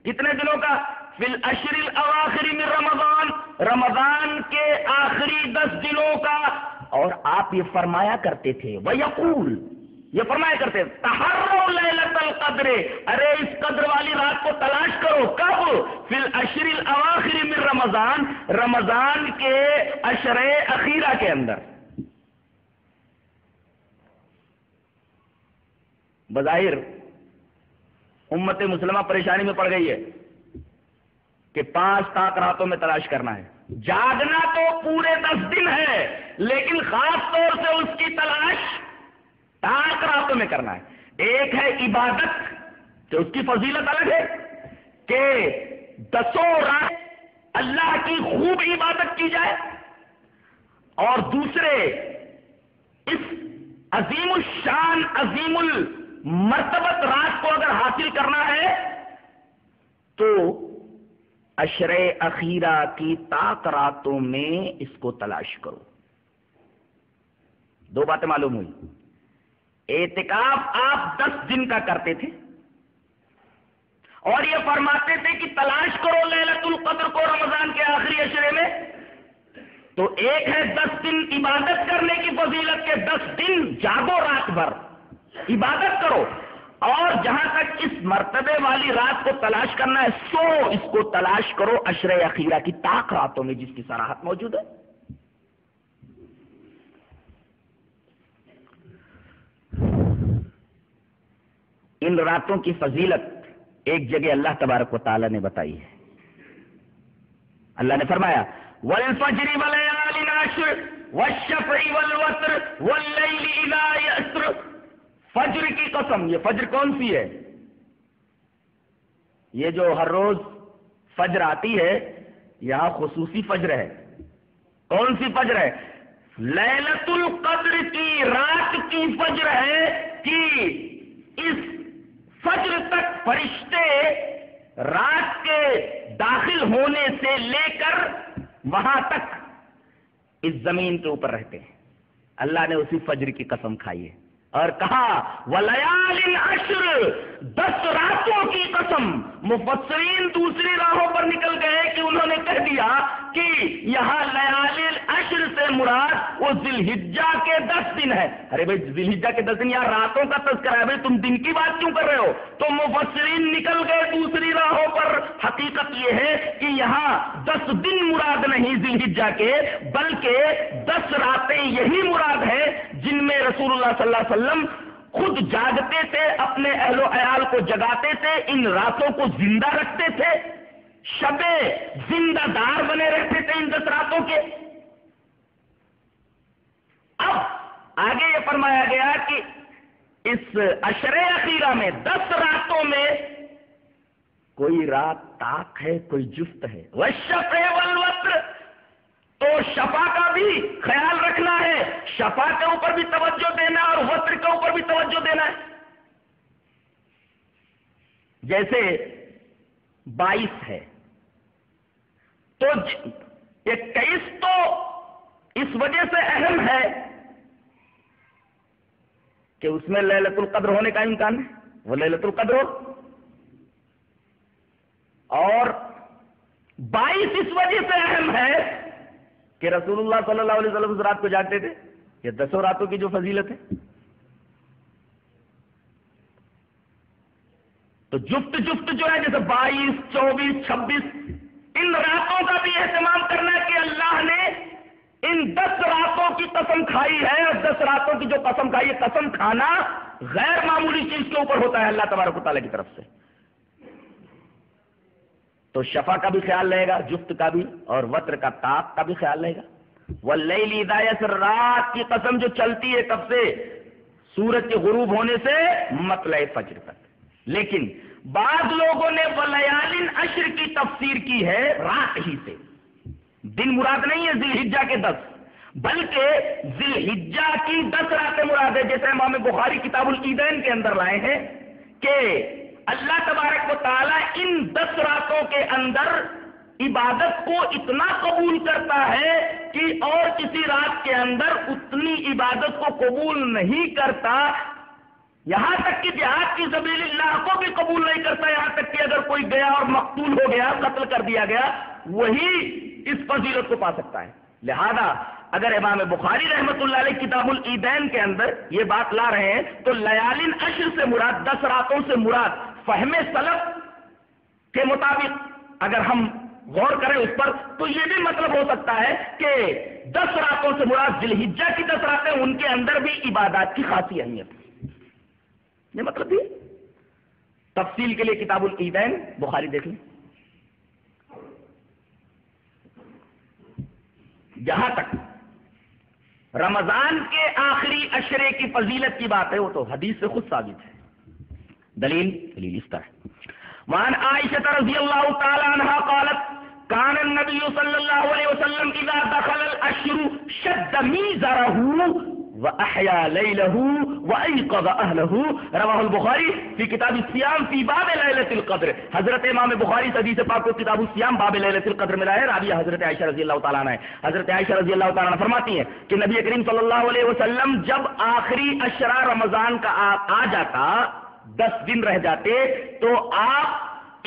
کتنے دنوں کا؟ فی الاشر الاواخر من رمضان، رمضان کے آخری 10 دنوں کا۔ اور آپ یہ فرمایا کرتے تھے، وَيَقُول، یہ فرمایا کرتے تھے، تحروا لیلۃ القدر، ارے اس قدر والی رات کو تلاش کرو۔ کب؟ فی الاشر الاواخر من رمضان، رمضان کے عشرے اخیرہ کے اندر۔ بظاہر امت مسلمہ پریشانی میں پڑ گئی ہے کہ 5 طاق راتوں میں تلاش کرنا ہے۔ جاگنا تو پورے 10 دن ہے، لیکن خاص طور سے اس کی تلاش طاق راتوں میں کرنا ہے۔ ایک ہے عبادت، کہ اس کی فضیلت الگ ہے کہ 10 رات اللہ کی خوب عبادت کی جائے، اور دوسرے اس عظیم الشان عظیم المرتبت رات کو اگر حاصل کرنا ہے تو عشرے اخیرہ کی طاق راتوں میں اس کو تلاش کرو۔ 2 باتیں معلوم ہوئی۔ اعتکاف آپ 10 دن کا کرتے تھے، اور یہ فرماتے تھے کہ تلاش کرو لیلۃ القدر کو رمضان کے آخری عشرے میں۔ تو ایک ہے 10 دن عبادت کرنے کی فضیلت کے 10 دن جاگو رات بھر عبادت کرو، اور جہاں تک اس مرتبے والی رات کو تلاش کرنا ہے سو اس کو تلاش کرو عشرے اخیرہ کی طاق راتوں میں، جس کی صراحت موجود ہے۔ ان راتوں کی فضیلت ایک جگہ اللہ تبارک و تعالی نے بتائی ہے۔ اللہ نے فرمایا والفجر وليال عشر والشفع والوتر والليل اذا يسر، فجر کی قسم۔ یہ فجر کون سی ہے؟ یہ جو ہر روز فجر آتی ہے، یہاں خصوصی فجر ہے۔ کون سی فجر ہے؟ لیلۃ القدر کی رات کی فجر ہے کہ اس فجر تک فرشتے رات کے داخل ہونے سے لے کر وہاں تک اس زمین کے اوپر رہتے ہیں۔ اللہ نے اسی فجر کی قسم کھائی ہے اور کہا وَلَيَالٍ عَشْرٍ، 10 راتوں کی قسم۔ مفسرین دوسری راہوں پر نکل گئے کہ انہوں نے کہہ دیا کہ یہاں لیالِ العشر سے مراد وہ ذی الحجہ کے 10 دن ہے۔ ارے بھائی ذی الحجہ کے 10 دن یہاں راتوں کا تذکرہ ہے، بھائی تم دن کی بات کیوں کر رہے ہو؟ تو مفسرین نکل گئے دوسری راہوں پر۔ حقیقت یہ ہے کہ یہاں 10 دن مراد نہیں ذی الحجہ کے، بلکہ 10 راتیں یہی مراد ہے جن میں رسول اللہ صلی اللہ علیہ وسلم خود جاگتے تھے، اپنے اہل و عیال کو جگاتے تھے، ان راتوں کو زندہ رکھتے تھے، شب زندہ دار بنے رہتے تھے ان 10 راتوں کے۔ آگے یہ فرمایا گیا کہ اس عشر اخیرہ میں 10 راتوں میں کوئی رات طاق ہے، کوئی جفت ہے. والشفع والوتر، تو شفا کا بھی خیال رکھنا ہے، شفا کے اوپر بھی توجہ دینا اور وتر کے اوپر بھی توجہ دینا ہے. جیسے 22 ہے تو 21 تو اس وجہ سے اہم ہے کہ اس میں لیلۃ القدر ہونے کا امکان ہے، وہ لیلۃ القدر ہو. اور 22 اس وجہ سے اہم ہے کہ رسول اللہ صلی اللہ علیہ وسلم اس رات کو جاگتے تھے. یہ 10 راتوں کی جو فضیلت ہے، تو جفت جو ہے جیسے 22، 24، 26 ان راتوں کا بھی اہتمام کرنا کہ اللہ نے ان 10 راتوں کی قسم کھائی ہے، اور 10 راتوں کی جو قسم کھائی ہے، قسم کھانا غیر معمولی چیز کے اوپر ہوتا ہے اللہ تبارک و تعالیٰ کی طرف سے. تو شفا کا بھی خیال رہے گا، جفت کا بھی، اور وتر کا طاق کا بھی خیال رہے گا. واللیل اذا یسر، رات کی قسم جو چلتی ہے کب سے؟ سورج کے غروب ہونے سے مطلع فجر تک. لیکن بعض لوگوں نے ولیال عشر کی تفسیر کی ہے رات ہی سے. دن مراد نہیں ہے ذی الحجہ کے 10، بلکہ ذی الحجہ کی 10 راتیں مراد ہے. جیسے امام بخاری کتاب العیدین کے اندر لائے ہیں کہ اللہ تبارک و تعالیٰ ان 10 راتوں کے اندر عبادت کو اتنا قبول کرتا ہے کہ اور کسی رات کے اندر اتنی عبادت کو قبول نہیں کرتا. یہاں تک کہ جہاد کی سبیل اللہ کو بھی قبول نہیں کرتا، یہاں تک کہ اگر کوئی گیا اور مقتول ہو گیا، قتل کر دیا گیا، وہی اس فضیلت کو پا سکتا ہے. لہذا اگر امام بخاری رحمۃ اللہ علیہ کتاب العیدین کے اندر یہ بات لا رہے ہیں تو لیال عشر سے مراد 10 راتوں سے مراد فہم سلف کے مطابق اگر ہم غور کریں اس پر تو یہ بھی مطلب ہو سکتا ہے کہ 10 راتوں سے مراد ذی الحجہ کی 10 راتیں، ان کے اندر بھی عبادات کی خاصی اہمیت ہے. یہ مطلب بھی تفصیل کے لیے کتاب العیدین بخاری دیکھ لیں. جہاں تک رمضان کے آخری عشرے کی فضیلت کی بات ہے وہ تو حدیث سے خود ثابت ہے. دلیل اس طرح وعن عائشہ رضی اللہ تعالی عنہا قالت كان النبي صلى الله عليه وسلم اذا دخل العشر شد ميزره واحيا ليله وايقظ اهله. رواه البخاری في کتاب الصيام في باب ليلة القدر. حضرت امام بخاری حدیث پاک کو کتاب الصيام باب ليلة القدر میں لایا. راوی حضرت عائشہ رضی اللہ تعالیٰ عنہ ہے. حضرت عائشہ رضی اللہ تعالیٰ عنہ فرماتی ہیں کہ نبی کریم صلی اللہ علیہ وسلم جب آخری عشرہ رمضان کا آ جاتا، 10 دن رہ جاتے، تو آپ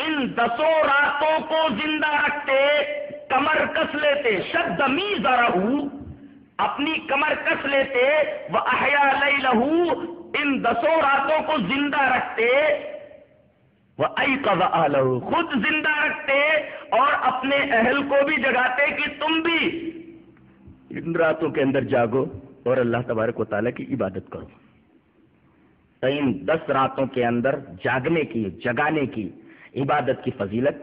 ان 10 راتوں کو زندہ رکھتے، کمر کس لیتے. شد میزرہ، اپنی کمر کس لیتے. وَأَحْيَا لَيْلَهُ، ان 10 راتوں کو زندہ رکھتے. وَأَيْقَظَ أَهْلَهُ، خود زندہ رکھتے اور اپنے اہل کو بھی جگاتے کہ تم بھی ان راتوں کے اندر جاگو اور اللہ تبارک و تعالیٰ کی عبادت کرو. تو ان 10 راتوں کے اندر جاگنے کی، جگانے کی، عبادت کی فضیلت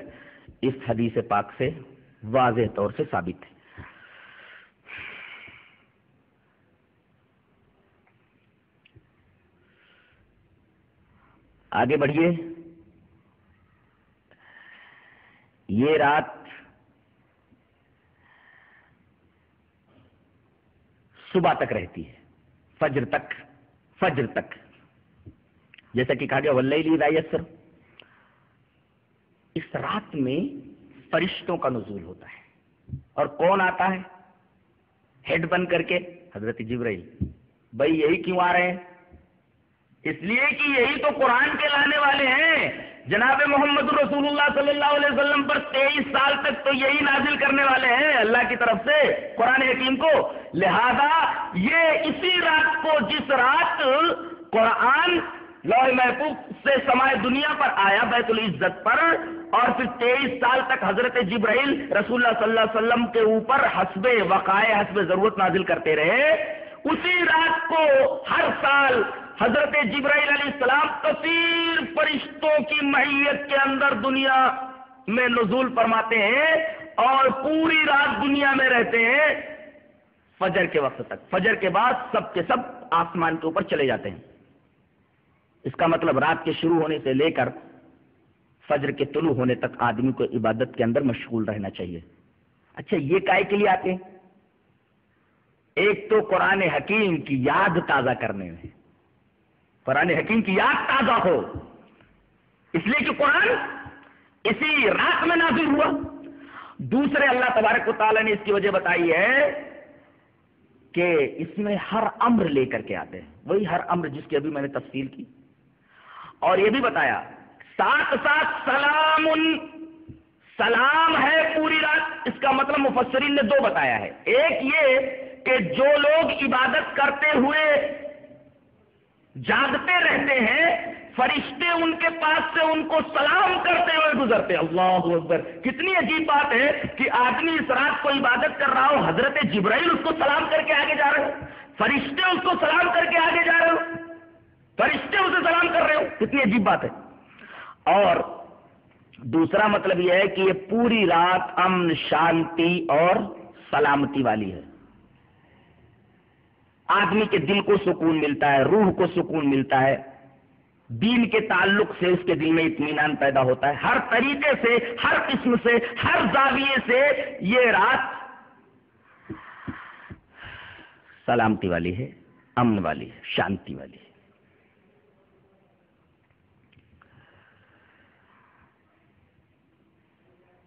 اس حدیث پاک سے واضح طور سے ثابت ہے. آگے بڑھیے. یہ رات صبح تک رہتی ہے، فجر تک جیسا کہ کہا گیا واللیل اذا یسر. اس رات میں فرشتوں کا نزول ہوتا ہے. اور کون آتا ہے ہیڈ بن کر کے؟ حضرت جبرائیل. بھائی یہی کیوں آ رہے ہیں؟ اس لیے کہ یہی تو قرآن کے لانے والے ہیں. جناب محمد رسول اللہ صلی اللہ علیہ وسلم پر 23 سال تک تو یہی نازل کرنے والے ہیں اللہ کی طرف سے قرآن حکیم کو. لہذا یہ اسی رات کو، جس رات قرآن لوح محفوظ سے سمائے دنیا پر آیا بیت العزت پر، اور پھر 23 سال تک حضرت جبرائیل رسول اللہ صلی اللہ علیہ وسلم کے اوپر حسب وقائع، حسب ضرورت نازل کرتے رہے، اسی رات کو ہر سال حضرت جبرائیل علیہ السلام کثیر فرشتوں کی معیت کے اندر دنیا میں نزول فرماتے ہیں اور پوری رات دنیا میں رہتے ہیں. فجر کے وقت تک، فجر کے بعد سب کے سب آسمان کے اوپر چلے جاتے ہیں۔ اس کا مطلب رات کے شروع ہونے سے لے کر فجر کے طلوع ہونے تک آدمی کو عبادت کے اندر مشغول رہنا چاہیے۔ اچھا، یہ کائے کے لیے آتے ہیں؟ ایک تو قرآن حکیم کی یاد تازہ کرنے میں، قرآن حکیم کی یاد تازہ ہو، اس لیے کہ قرآن اسی رات میں نازل ہوا۔ دوسرے، اللہ تبارک و تعالیٰ نے اس کی وجہ بتائی ہے کہ اس میں ہر امر لے کر کے آتے ہیں، وہی ہر امر جس کی ابھی میں نے تفصیل کی، اور یہ بھی بتایا ساتھ ساتھ سلام ہے پوری رات۔ اس کا مطلب مفسرین نے دو بتایا ہے، ایک یہ کہ جو لوگ عبادت کرتے ہوئے جاگتے رہتے ہیں، فرشتے ان کے پاس سے ان کو سلام کرتے ہوئے گزرتے ہیں۔ اللہ اکبر! کتنی عجیب بات ہے کہ آدمی اس رات کو عبادت کر رہا ہو، حضرت جبرائیل اس کو سلام کر کے آگے جا رہے ہو، فرشتے اس کو سلام کر کے آگے جا رہے ہو، فرشتے اسے سلام کر رہے ہو، کتنی عجیب بات ہے۔ اور دوسرا مطلب یہ ہے کہ یہ پوری رات امن، شانتی اور سلامتی والی ہے۔ آدمی کے دل کو سکون ملتا ہے، روح کو سکون ملتا ہے، دین کے تعلق سے اس کے دل میں اطمینان پیدا ہوتا ہے، ہر طریقے سے، ہر قسم سے، ہر زاویے سے یہ رات سلامتی والی ہے، امن والی ہے، شانتی والی ہے۔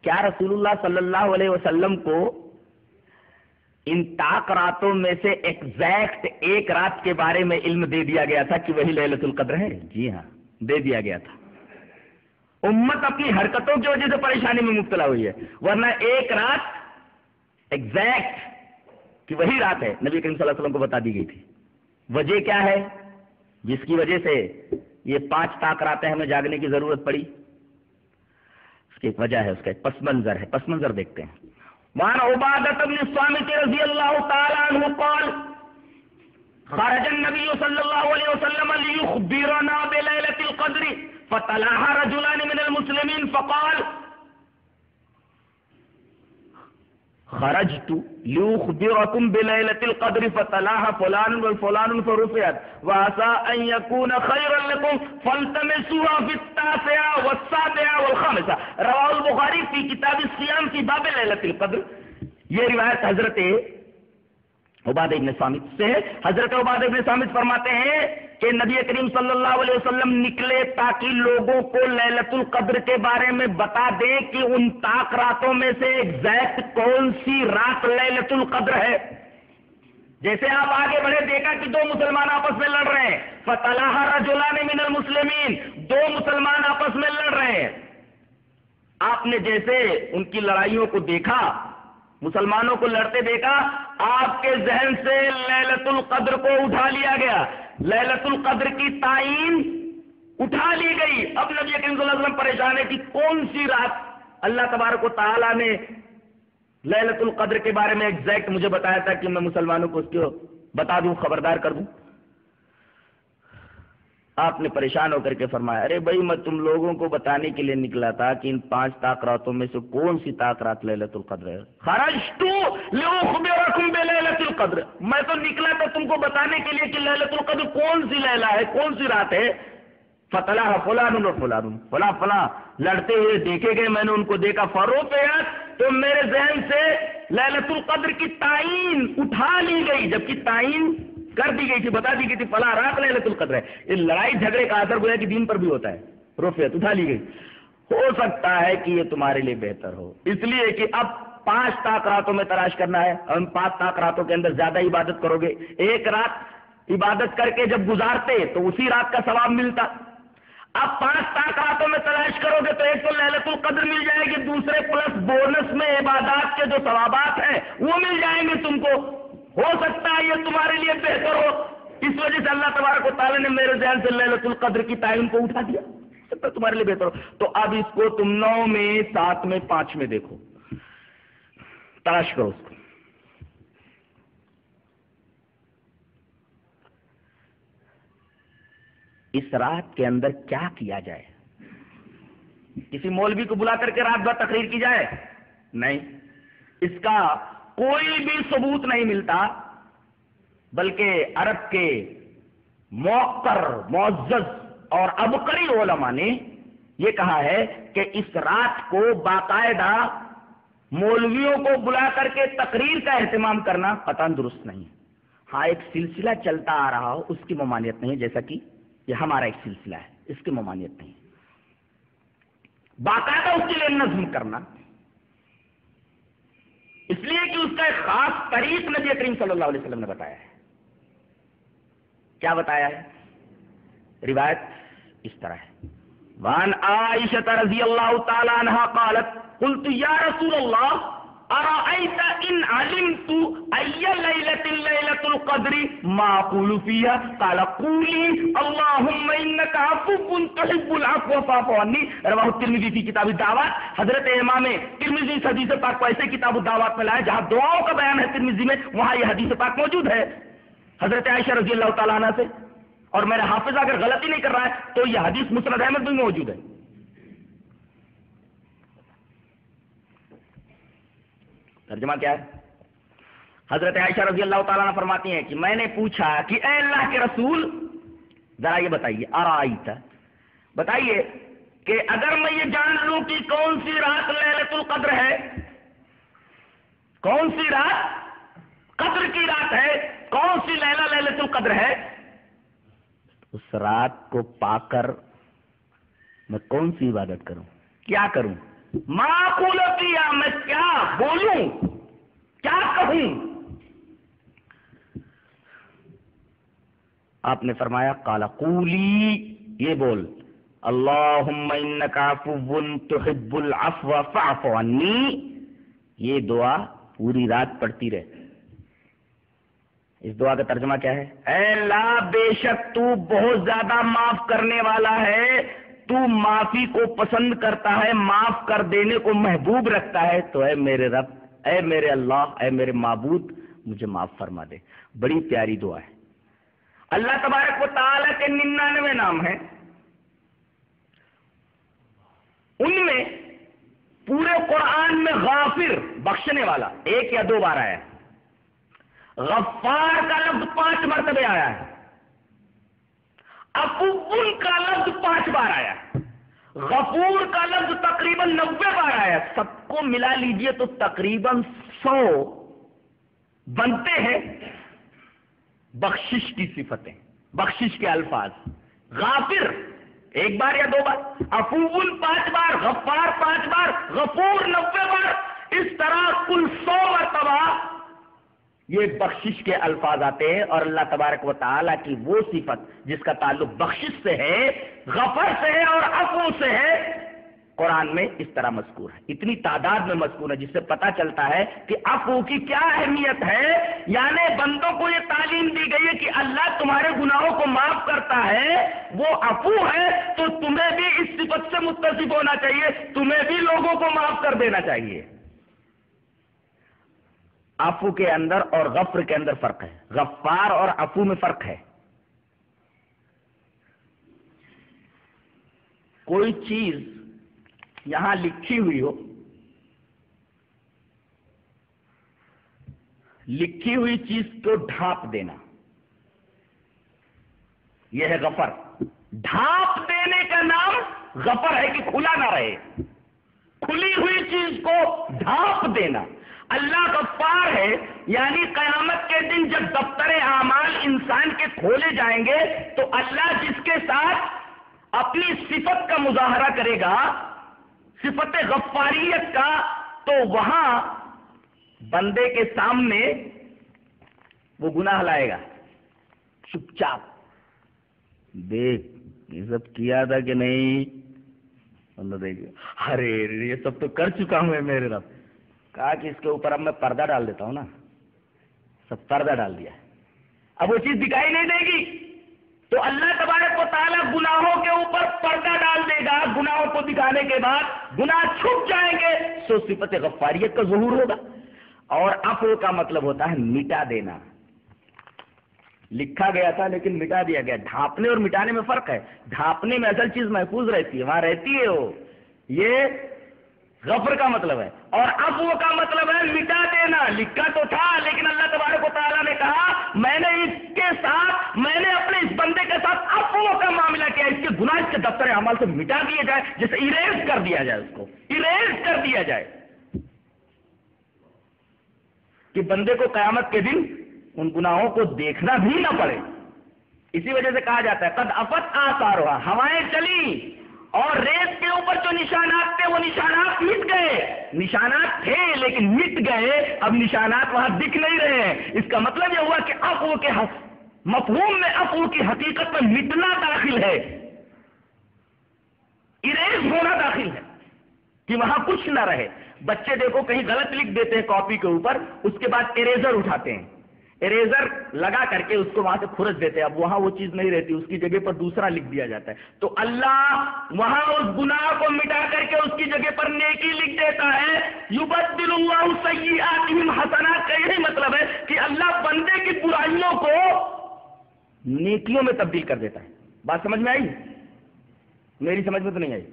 کیا رسول اللہ صلی اللہ علیہ وسلم کو ان طاق راتوں میں سے ایگزیکٹ ایک رات کے بارے میں علم دے دیا گیا تھا کہ وہی لیلۃ القدر ہے؟ جی ہاں، دے دیا گیا تھا۔ امت اپنی حرکتوں کی وجہ سے پریشانی میں مبتلا ہوئی ہے، ورنہ ایک رات ایگزیکٹ کہ وہی رات ہے نبی کریم صلی اللہ علیہ وسلم کو بتا دی گئی تھی۔ وجہ کیا ہے جس کی وجہ سے یہ 5 طاق راتیں ہمیں جاگنے کی ضرورت پڑی؟ اس کی ایک وجہ ہے، اس کا ایک پس منظر ہے، پس منظر دیکھتے ہیں۔ وعن عبادة بن الصامت رضی اللہ تعالی عنہ قال خرج النبي صلی اللہ علیہ وسلم ليخبرنا بليلة القدر فطلعها رجلان من المسلمين فقال خرجت لأخبركم بليلة القدر فطلعها فلان وفلان فرفعت وعسى أن يكون خيرا لكم فالتمسوها في 9 و7 و5 رواه البخاری في کتاب الصيام في باب ليلة القدر۔ یہ روایت حضرت عبادہ بن صامت سے ہے۔ حضرت عبادہ بن صامت فرماتے ہیں کہ نبی کریم صلی اللہ علیہ وسلم نکلے تاکہ لوگوں کو لیلۃ القدر کے بارے میں بتا دیں کہ ان طاق راتوں میں سے ایگزیکٹ کون سی رات لیلۃ القدر ہے۔ جیسے آپ آگے بڑھے، دیکھا کہ 2 مسلمان آپس میں لڑ رہے ہیں، فطلعها رجلان من المسلمین، 2 مسلمان آپس میں لڑ رہے ہیں۔ آپ نے جیسے ان کی لڑائیوں کو دیکھا، مسلمانوں کو لڑتے دیکھا، آپ کے ذہن سے لیلۃ القدر کو اٹھا لیا گیا، لیلۃ القدر کی تعین اٹھا لی گئی۔ اب نبی کریم صلی اللہ علیہ وسلم پریشان ہے کہ کون سی رات اللہ تبارک و تعالیٰ نے لیلۃ القدر کے بارے میں ایگزیکٹ مجھے بتایا تھا کہ میں مسلمانوں کو اس کو بتا دوں، خبردار کر دوں۔ آپ نے پریشان ہو کر کے فرمایا، ارے بھائی میں تم لوگوں کو بتانے کے لیے نکلا تھا کہ ان 5 طاق راتوں میں سے کون سی طاق رات لیلۃ القدر ہے۔ خرجت لأخبركم بلیلۃ القدر، میں تو نکلا تھا تم کو بتانے کے لیے کہ لیلۃ القدر کون سی لیلہ ہے، کون سی رات ہے۔ فطلعها فلان و فلان، فلاں فلاں لڑتے ہوئے دیکھے گئے، میں نے ان کو دیکھا، فرفعت، تو میرے ذہن سے لیلۃ القدر کی تعین اٹھا لی گئی، جبکہ تعین کر دی گئی تھی، بتا دی گئی تھی فلاں رات لیلۃ القدر ہے۔ یہ لڑائی جھگڑے کا اثر گویا کہ دین پر بھی ہوتا ہے، رفعت اٹھا لی گئی۔ ہو سکتا ہے کہ یہ تمہارے لیے بہتر ہو، اس لیے کہ اب 5 طاق راتوں میں تلاش کرنا ہے، اور ان 5 طاق راتوں کے اندر زیادہ عبادت کرو گے، ایک رات عبادت کر کے جب گزارتے تو اسی رات کا ثواب ملتا۔ اب 5 طاق راتوں میں تلاش کرو گے تو ایک تو لیلۃ القدر مل جائے گی، دوسرے پلس بونس میں عبادات کے جو ثوابات ہیں وہ مل جائیں گے تم کو۔ ہو سکتا ہے یہ تمہارے لیے بہتر ہو، اس وجہ سے اللہ تبارک و تعالیٰ نے میرے ذہن سے لیلۃ القدر کی تعین کو اٹھا دیا، سکتا ہے تمہارے لیے بہتر ہو۔ تو اب اس کو تم 9 میں، 7 میں، 5 میں دیکھو، تلاش کرو اس کو۔ اس رات کے اندر کیا کیا جائے؟ کسی مولوی کو بلا کر کے رات بھر تقریر کی جائے؟ نہیں، اس کا کوئی بھی ثبوت نہیں ملتا بلکہ عرب کے موقر معزز اور عبقری علماء نے یہ کہا ہے کہ اس رات کو باقاعدہ مولویوں کو بلا کر کے تقریر کا اہتمام کرنا قطعاً درست نہیں ہے. ہاں ایک سلسلہ چلتا آ رہا ہو اس کی ممانعت نہیں ہے، جیسا کہ یہ ہمارا ایک سلسلہ ہے، اس کی ممانعت نہیں ہے. باقاعدہ اس کے لیے نظم کرنا، اس لیے کہ اس کا ایک خاص طریق نبی کریم صلی اللہ علیہ وسلم نے بتایا ہے. کیا بتایا ہے؟ روایت اس طرح ہے، وان عائشہ رضی اللہ تعالی عنہا قالت قلت یا رسول اللہ ارأيت ان علمت اي ليلة ليلة القدر ما اقول فيها قال قولي اللهم انك عفو تحب العفو فاعف عني. رواه الترمذی فی کتاب الدعوات. حضرت امام ترمذی اس حدیث پاک کو ایسے کتاب الدعوات میں لائے جہاں دعاؤں کا بیان ہے ترمذی میں، وہاں یہ حدیث پاک موجود ہے حضرت عائشہ رضی اللہ تعالیٰ عنہ سے. اور میرا حافظ اگر غلطی نہیں کر رہا ہے تو یہ حدیث مسند احمد میں موجود ہے. ترجمہ کیا ہے؟ حضرت عائشہ رضی اللہ تعالیٰ عنہ فرماتی ہیں کہ میں نے پوچھا کہ اے اللہ کے رسول ذرا یہ بتائیے، ارائیت، بتائیے کہ اگر میں یہ جان لوں کہ کون سی رات لیلۃ القدر ہے، کون سی رات قدر کی رات ہے، کون سی لیلہ لیلۃ القدر ہے، اس رات کو پا کر میں کون سی عبادت کروں، کیا کروں؟ معقول کیا، میں کیا بولوں، کیا کہوں؟ آپ نے فرمایا قال قولی، یہ بول اللہم انک عفو تحب العفو فاعف عنی. یہ دعا پوری رات پڑھتی رہے. اس دعا کا ترجمہ کیا ہے؟ اے اللہ بے شک تو بہت زیادہ معاف کرنے والا ہے، تو معافی کو پسند کرتا ہے، معاف کر دینے کو محبوب رکھتا ہے، تو اے میرے رب، اے میرے اللہ، اے میرے معبود مجھے معاف فرما دے. بڑی پیاری دعا ہے. اللہ تبارک و تعالیٰ کے 99 نام ہیں، ان میں پورے قرآن میں غافر بخشنے والا 1 یا 2 بار آیا ہے. غفار کا لفظ 5 مرتبہ آیا ہے. عفو کا لفظ 5 بار آیا ہے. غفور کا لفظ تقریباً 90 بار آیا. سب کو ملا لیجئے تو تقریباً 100 بنتے ہیں بخشش کی صفتیں، بخشش کے الفاظ. غافر 1 بار یا 2 بار، عفو 5 بار، غفار 5 بار، غفور 90 بار. اس طرح کل 100 مرتبہ یہ بخشش کے الفاظ آتے ہیں. اور اللہ تبارک و تعالیٰ کی وہ صفت جس کا تعلق بخشش سے ہے، غفر سے ہے اور عفو سے ہے، قرآن میں اس طرح مذکور ہے. اتنی تعداد میں مذکور ہے جس سے پتہ چلتا ہے کہ عفو کی کیا اہمیت ہے. یعنی بندوں کو یہ تعلیم دی گئی ہے کہ اللہ تمہارے گناہوں کو معاف کرتا ہے، وہ عفو ہے، تو تمہیں بھی اس صفت سے متصف ہونا چاہیے، تمہیں بھی لوگوں کو معاف کر دینا چاہیے. عفو کے اندر اور غفر کے اندر فرق ہے. غفار اور عفو میں فرق ہے. کوئی چیز یہاں لکھی ہوئی ہو، لکھی ہوئی چیز کو ڈھانپ دینا، یہ ہے غفر. ڈھانپ دینے کا نام غفر ہے کہ کھلا نہ رہے، کھلی ہوئی چیز کو ڈھانپ دینا. اللہ غفار ہے، یعنی قیامت کے دن جب دفتر اعمال انسان کے کھولے جائیں گے تو اللہ جس کے ساتھ اپنی صفت کا مظاہرہ کرے گا، صفت غفاریت کا، تو وہاں بندے کے سامنے وہ گناہ لائے گا. چپ چاپ دیکھ یہ سب کیا تھا کہ نہیں، اللہ دیکھ ارے یہ سب تو کر چکا ہوں میرے رب. کہا کہ اس کے اوپر اب میں پردہ ڈال دیتا ہوں نا، سب پردہ ڈال دیا. اب وہ چیز دکھائی نہیں دے گی تو اللہ تبارک و تعالیٰ گناہوں کے اوپر پردہ ڈال دے گا. گناہوں کو دکھانے کے بعد گناہ چھپ جائیں گے، سو صفت غفاریت کا ظہور ہوگا. اور عفو کا مطلب ہوتا ہے مٹا دینا. لکھا گیا تھا لیکن مٹا دیا گیا. ڈھانپنے اور مٹانے میں فرق ہے. ڈھانپنے میں اصل چیز محفوظ رہتی ہے، وہاں رہتی ہے وہ. یہ غفر کا مطلب ہے، اور عفو کا مطلب ہے مٹا دینا۔ لکھا تو تھا لیکن اللہ تبارک و تعالیٰ نے کہا میں نے اس کے ساتھ، میں نے اپنے اس بندے کے ساتھ عفو کا معاملہ کیا، اس کے گناہ اس کے دفتر اعمال سے مٹا دیے جائے، جیسے اریز کر دیا جائے، اس کو اریز کر دیا جائے، کہ بندے کو قیامت کے دن ان گناہوں کو دیکھنا بھی نہ پڑے۔ اسی وجہ سے کہا جاتا ہے قد افت آثارها، ہوائیں چلی اور ریت کے اوپر جو نشانات تھے وہ نشانات مٹ گئے، نشانات تھے لیکن مٹ گئے، اب نشانات وہاں دکھ نہیں رہے ہیں۔ اس کا مطلب یہ ہوا کہ عفو کے مفہوم میں عفو کی حقیقت میں مٹنا داخل ہے، اریز ہونا داخل ہے، کہ وہاں کچھ نہ رہے۔ بچے دیکھو کہیں غلط لکھ دیتے ہیں کاپی کے اوپر، اس کے بعد اریزر اٹھاتے ہیں، اریزر لگا کر کے اس کو وہاں سے کھرچ دیتے ہیں، اب وہاں وہ چیز نہیں رہتی، اس کی جگہ پر دوسرا لکھ دیا جاتا ہے۔ تو اللہ وہاں اس گناہ کو مٹا کر کے اس کی جگہ پر نیکی لکھ دیتا ہے۔ یبدل اللہ سیئاتہم حسنات کا یہی مطلب ہے کہ اللہ بندے کی برائیوں کو نیکیوں میں تبدیل کر دیتا ہے۔ بات سمجھ میں آئی؟ میری سمجھ میں تو نہیں آئی۔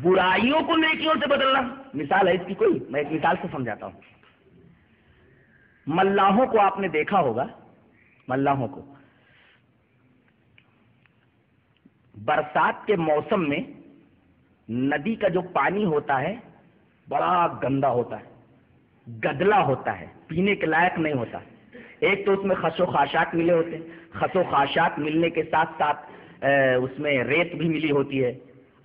برائیوں کو نیکیوں سے بدلنا، مثال ہے اس کی کوئی، میں ایک مثال سے سمجھاتا ہوں۔ ملاحوں کو آپ نے دیکھا ہوگا، ملاحوں کو برسات کے موسم میں ندی کا جو پانی ہوتا ہے بڑا گندا ہوتا ہے، گدلا ہوتا ہے، پینے کے لائق نہیں ہوتا۔ ایک تو اس میں خس و خاشاک ملے ہوتے ہیں، خس و خاشاک ملنے کے ساتھ ساتھ اس میں ریت بھی ملی ہوتی ہے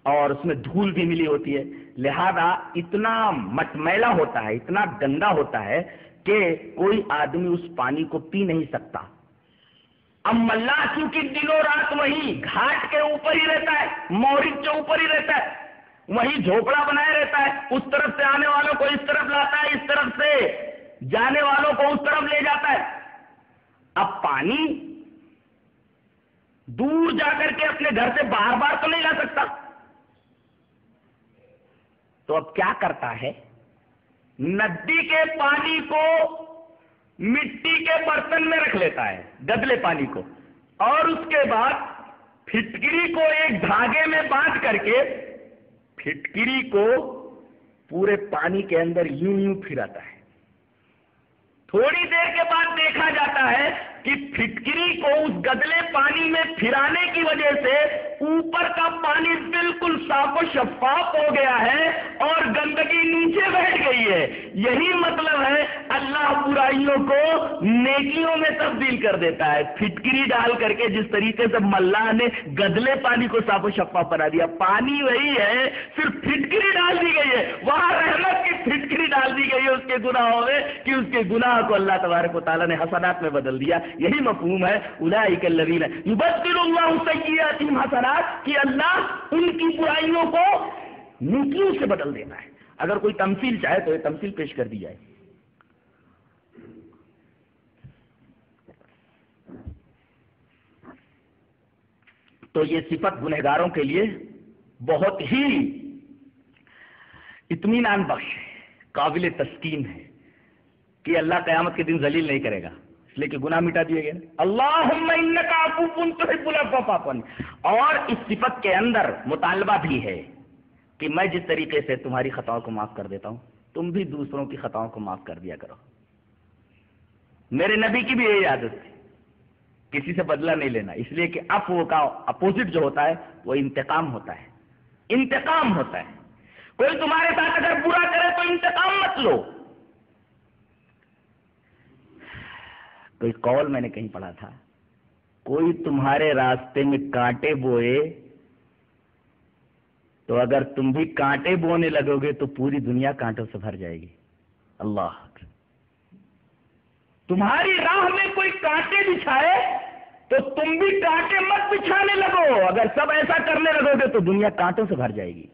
اور اس میں دھول بھی ملی ہوتی ہے، لہذا اتنا مٹمیلا ہوتا ہے، اتنا گندا ہوتا ہے کہ کوئی آدمی اس پانی کو پی نہیں سکتا۔ اب ملاح چونکہ دنوں رات وہیں گھاٹ کے اوپر ہی رہتا ہے، مورد کے اوپر ہی رہتا ہے، وہیں جھوپڑا بنائے رہتا ہے، اس طرف سے آنے والوں کو اس طرف لاتا ہے، اس طرف سے جانے والوں کو اس طرف لے جاتا ہے۔ اب پانی دور جا کر کے اپنے گھر سے بار بار تو نہیں لا سکتا، تو اب کیا کرتا ہے، ندی کے پانی کو مٹی کے برتن میں رکھ لیتا ہے، گدلے پانی کو، اور اس کے بعد پھٹکری کو ایک دھاگے میں باندھ کر کے پھٹکری کو پورے پانی کے اندر یوں پھراتا ہے۔ تھوڑی دیر کے بعد دیکھا جاتا ہے کہ پھٹکری کو اس گدلے پانی میں پھرانے کی وجہ سے اوپر کا پانی بالکل صاف و شفاف ہو گیا ہے اور گندگی نیچے بیٹھ گئی ہے۔ یہی مطلب ہے اللہ برائیوں کو نیکیوں میں تبدیل کر دیتا ہے۔ پھٹکری ڈال کر کے جس طریقے سے ملاح نے گدلے پانی کو صاف و شفاف بنا دیا، پانی وہی ہے، صرف پھٹکری ڈال دی گئی ہے، وہاں رحمت کی پھٹکری ڈال دی گئی ہے اس کے گناہوں میں، کہ اس کے گناہ کو اللہ تبارک و تعالیٰ نے حسنات میں بدل دیا۔ یہی مفہوم ہے اولئک الذین یبدل اللہ سیئاتہم حسنات، کہ اللہ ان کی برائیوں کو نیکیوں سے بدل دیتا ہے۔ اگر کوئی تمثیل چاہے تو یہ تمثیل پیش کر دی جائے۔ تو یہ صفت گنہگاروں کے لیے بہت ہی اطمینان بخش ہے، قابل تسکین ہے، کہ اللہ قیامت کے دن ذلیل نہیں کرے گا، اس لیے کہ گناہ مٹا دیے گئے۔ اللہم انک عفو تحب العفو فاعف عنی۔ اور اس صفت کے اندر مطالبہ بھی ہے کہ میں جس طریقے سے تمہاری خطاؤں کو معاف کر دیتا ہوں، تم بھی دوسروں کی خطاؤں کو معاف کر دیا کرو۔ میرے نبی کی بھی یہی عادت تھی، کسی سے بدلہ نہیں لینا، اس لیے کہ عفو کا اپوزٹ جو ہوتا ہے وہ انتقام ہوتا ہے، انتقام ہوتا ہے۔ کوئی تمہارے ساتھ اگر برا کرے تو انتقام مت لو۔ کوئی قول میں نے کہیں پڑھا تھا، کوئی تمہارے راستے میں کانٹے بوئے تو اگر تم بھی کانٹے بونے لگو گے تو پوری دنیا کانٹوں سے بھر جائے گی۔ اللہ، تمہاری راہ میں کوئی کانٹے بچھائے تو تم بھی کانٹے مت بچھانے لگو، اگر سب ایسا کرنے لگو گے تو دنیا کانٹوں سے بھر جائے گی۔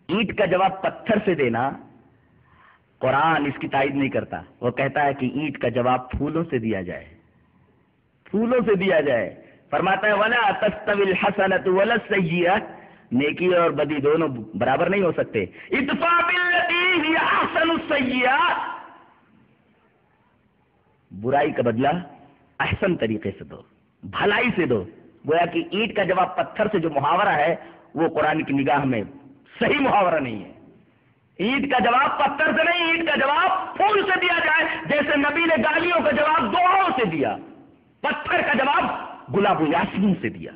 اینٹ کا جواب پتھر سے دینا، قرآن اس کی تائید نہیں کرتا، وہ کہتا ہے کہ اینٹ کا جواب پھولوں سے دیا جائے، پھولوں سے دیا جائے۔ فرماتا ہے وَلَا تَسْتَوِي الْحَسَنَةُ وَلَا السَّيِّئَةُ، نیکی اور بدی دونوں برابر نہیں ہو سکتے۔ ادفع بالتي هي احسن السيئات، برائی کا بدلہ احسن طریقے سے دو، بھلائی سے دو، گویا کہ اینٹ کا جواب پتھر سے جو محاورہ ہے وہ قرآن کی نگاہ میں صحیح محاورہ نہیں ہے. اینٹ کا جواب پتھر سے نہیں، اینٹ کا جواب پھول سے دیا جائے، جیسے نبی نے گالیوں کا جواب دعاؤں سے دیا، پتھر کا جواب گلاب و یاسمین سے دیا.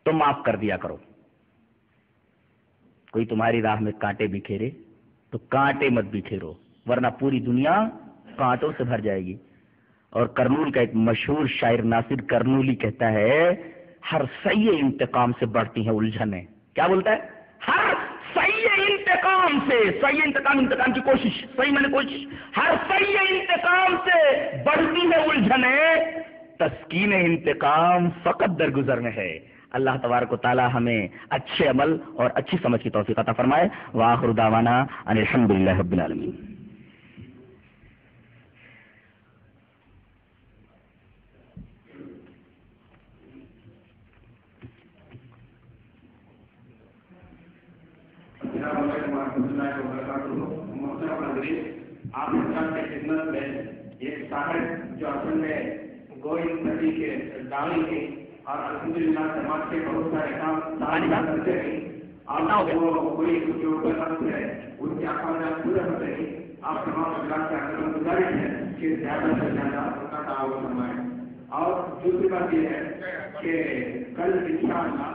تو معاف کر دیا کرو. کوئی تمہاری راہ میں کانٹے بکھیرے تو کانٹے مت بکھیرو، ورنہ پوری دنیا کانٹوں سے بھر جائے گی. اور کرنول کا ایک مشہور شاعر ناصر کرنولی کہتا ہے ہر صحیح انتقام سے بڑھتی ہیں الجھنیں. کیا بولتا ہے؟ ہر صحیح انتقام سے، صحیح انتقام کی کوشش، صحیح میں نے کوشش، ہر صحیح انتقام سے بڑھتی ہے الجھنیں، تسکین انتقام فقط درگزر میں ہے. اللہ تبارک و تعالی ہمیں اچھے عمل اور اچھی سمجھ کی توفیق عطا فرمائے. وآخر دعوانا ان الحمدللہ رب العالمین. آپ کی خدمت میں ایک صاحب جو اصل میں گوئند نبی کے داعی تھے اور الحمدللہ سماج کے بہت سارے کام کرتے رہے. آپ کو کوئی جو ہے ان کے اخراجات پورے ہوتے ہیں. آپ تمام اجلاس سے اگر گزارش ہے کہ زیادہ سے زیادہ ان کا تعاون فرمائیں. اور دوسری بات یہ ہے کہ کل انشاءاللہ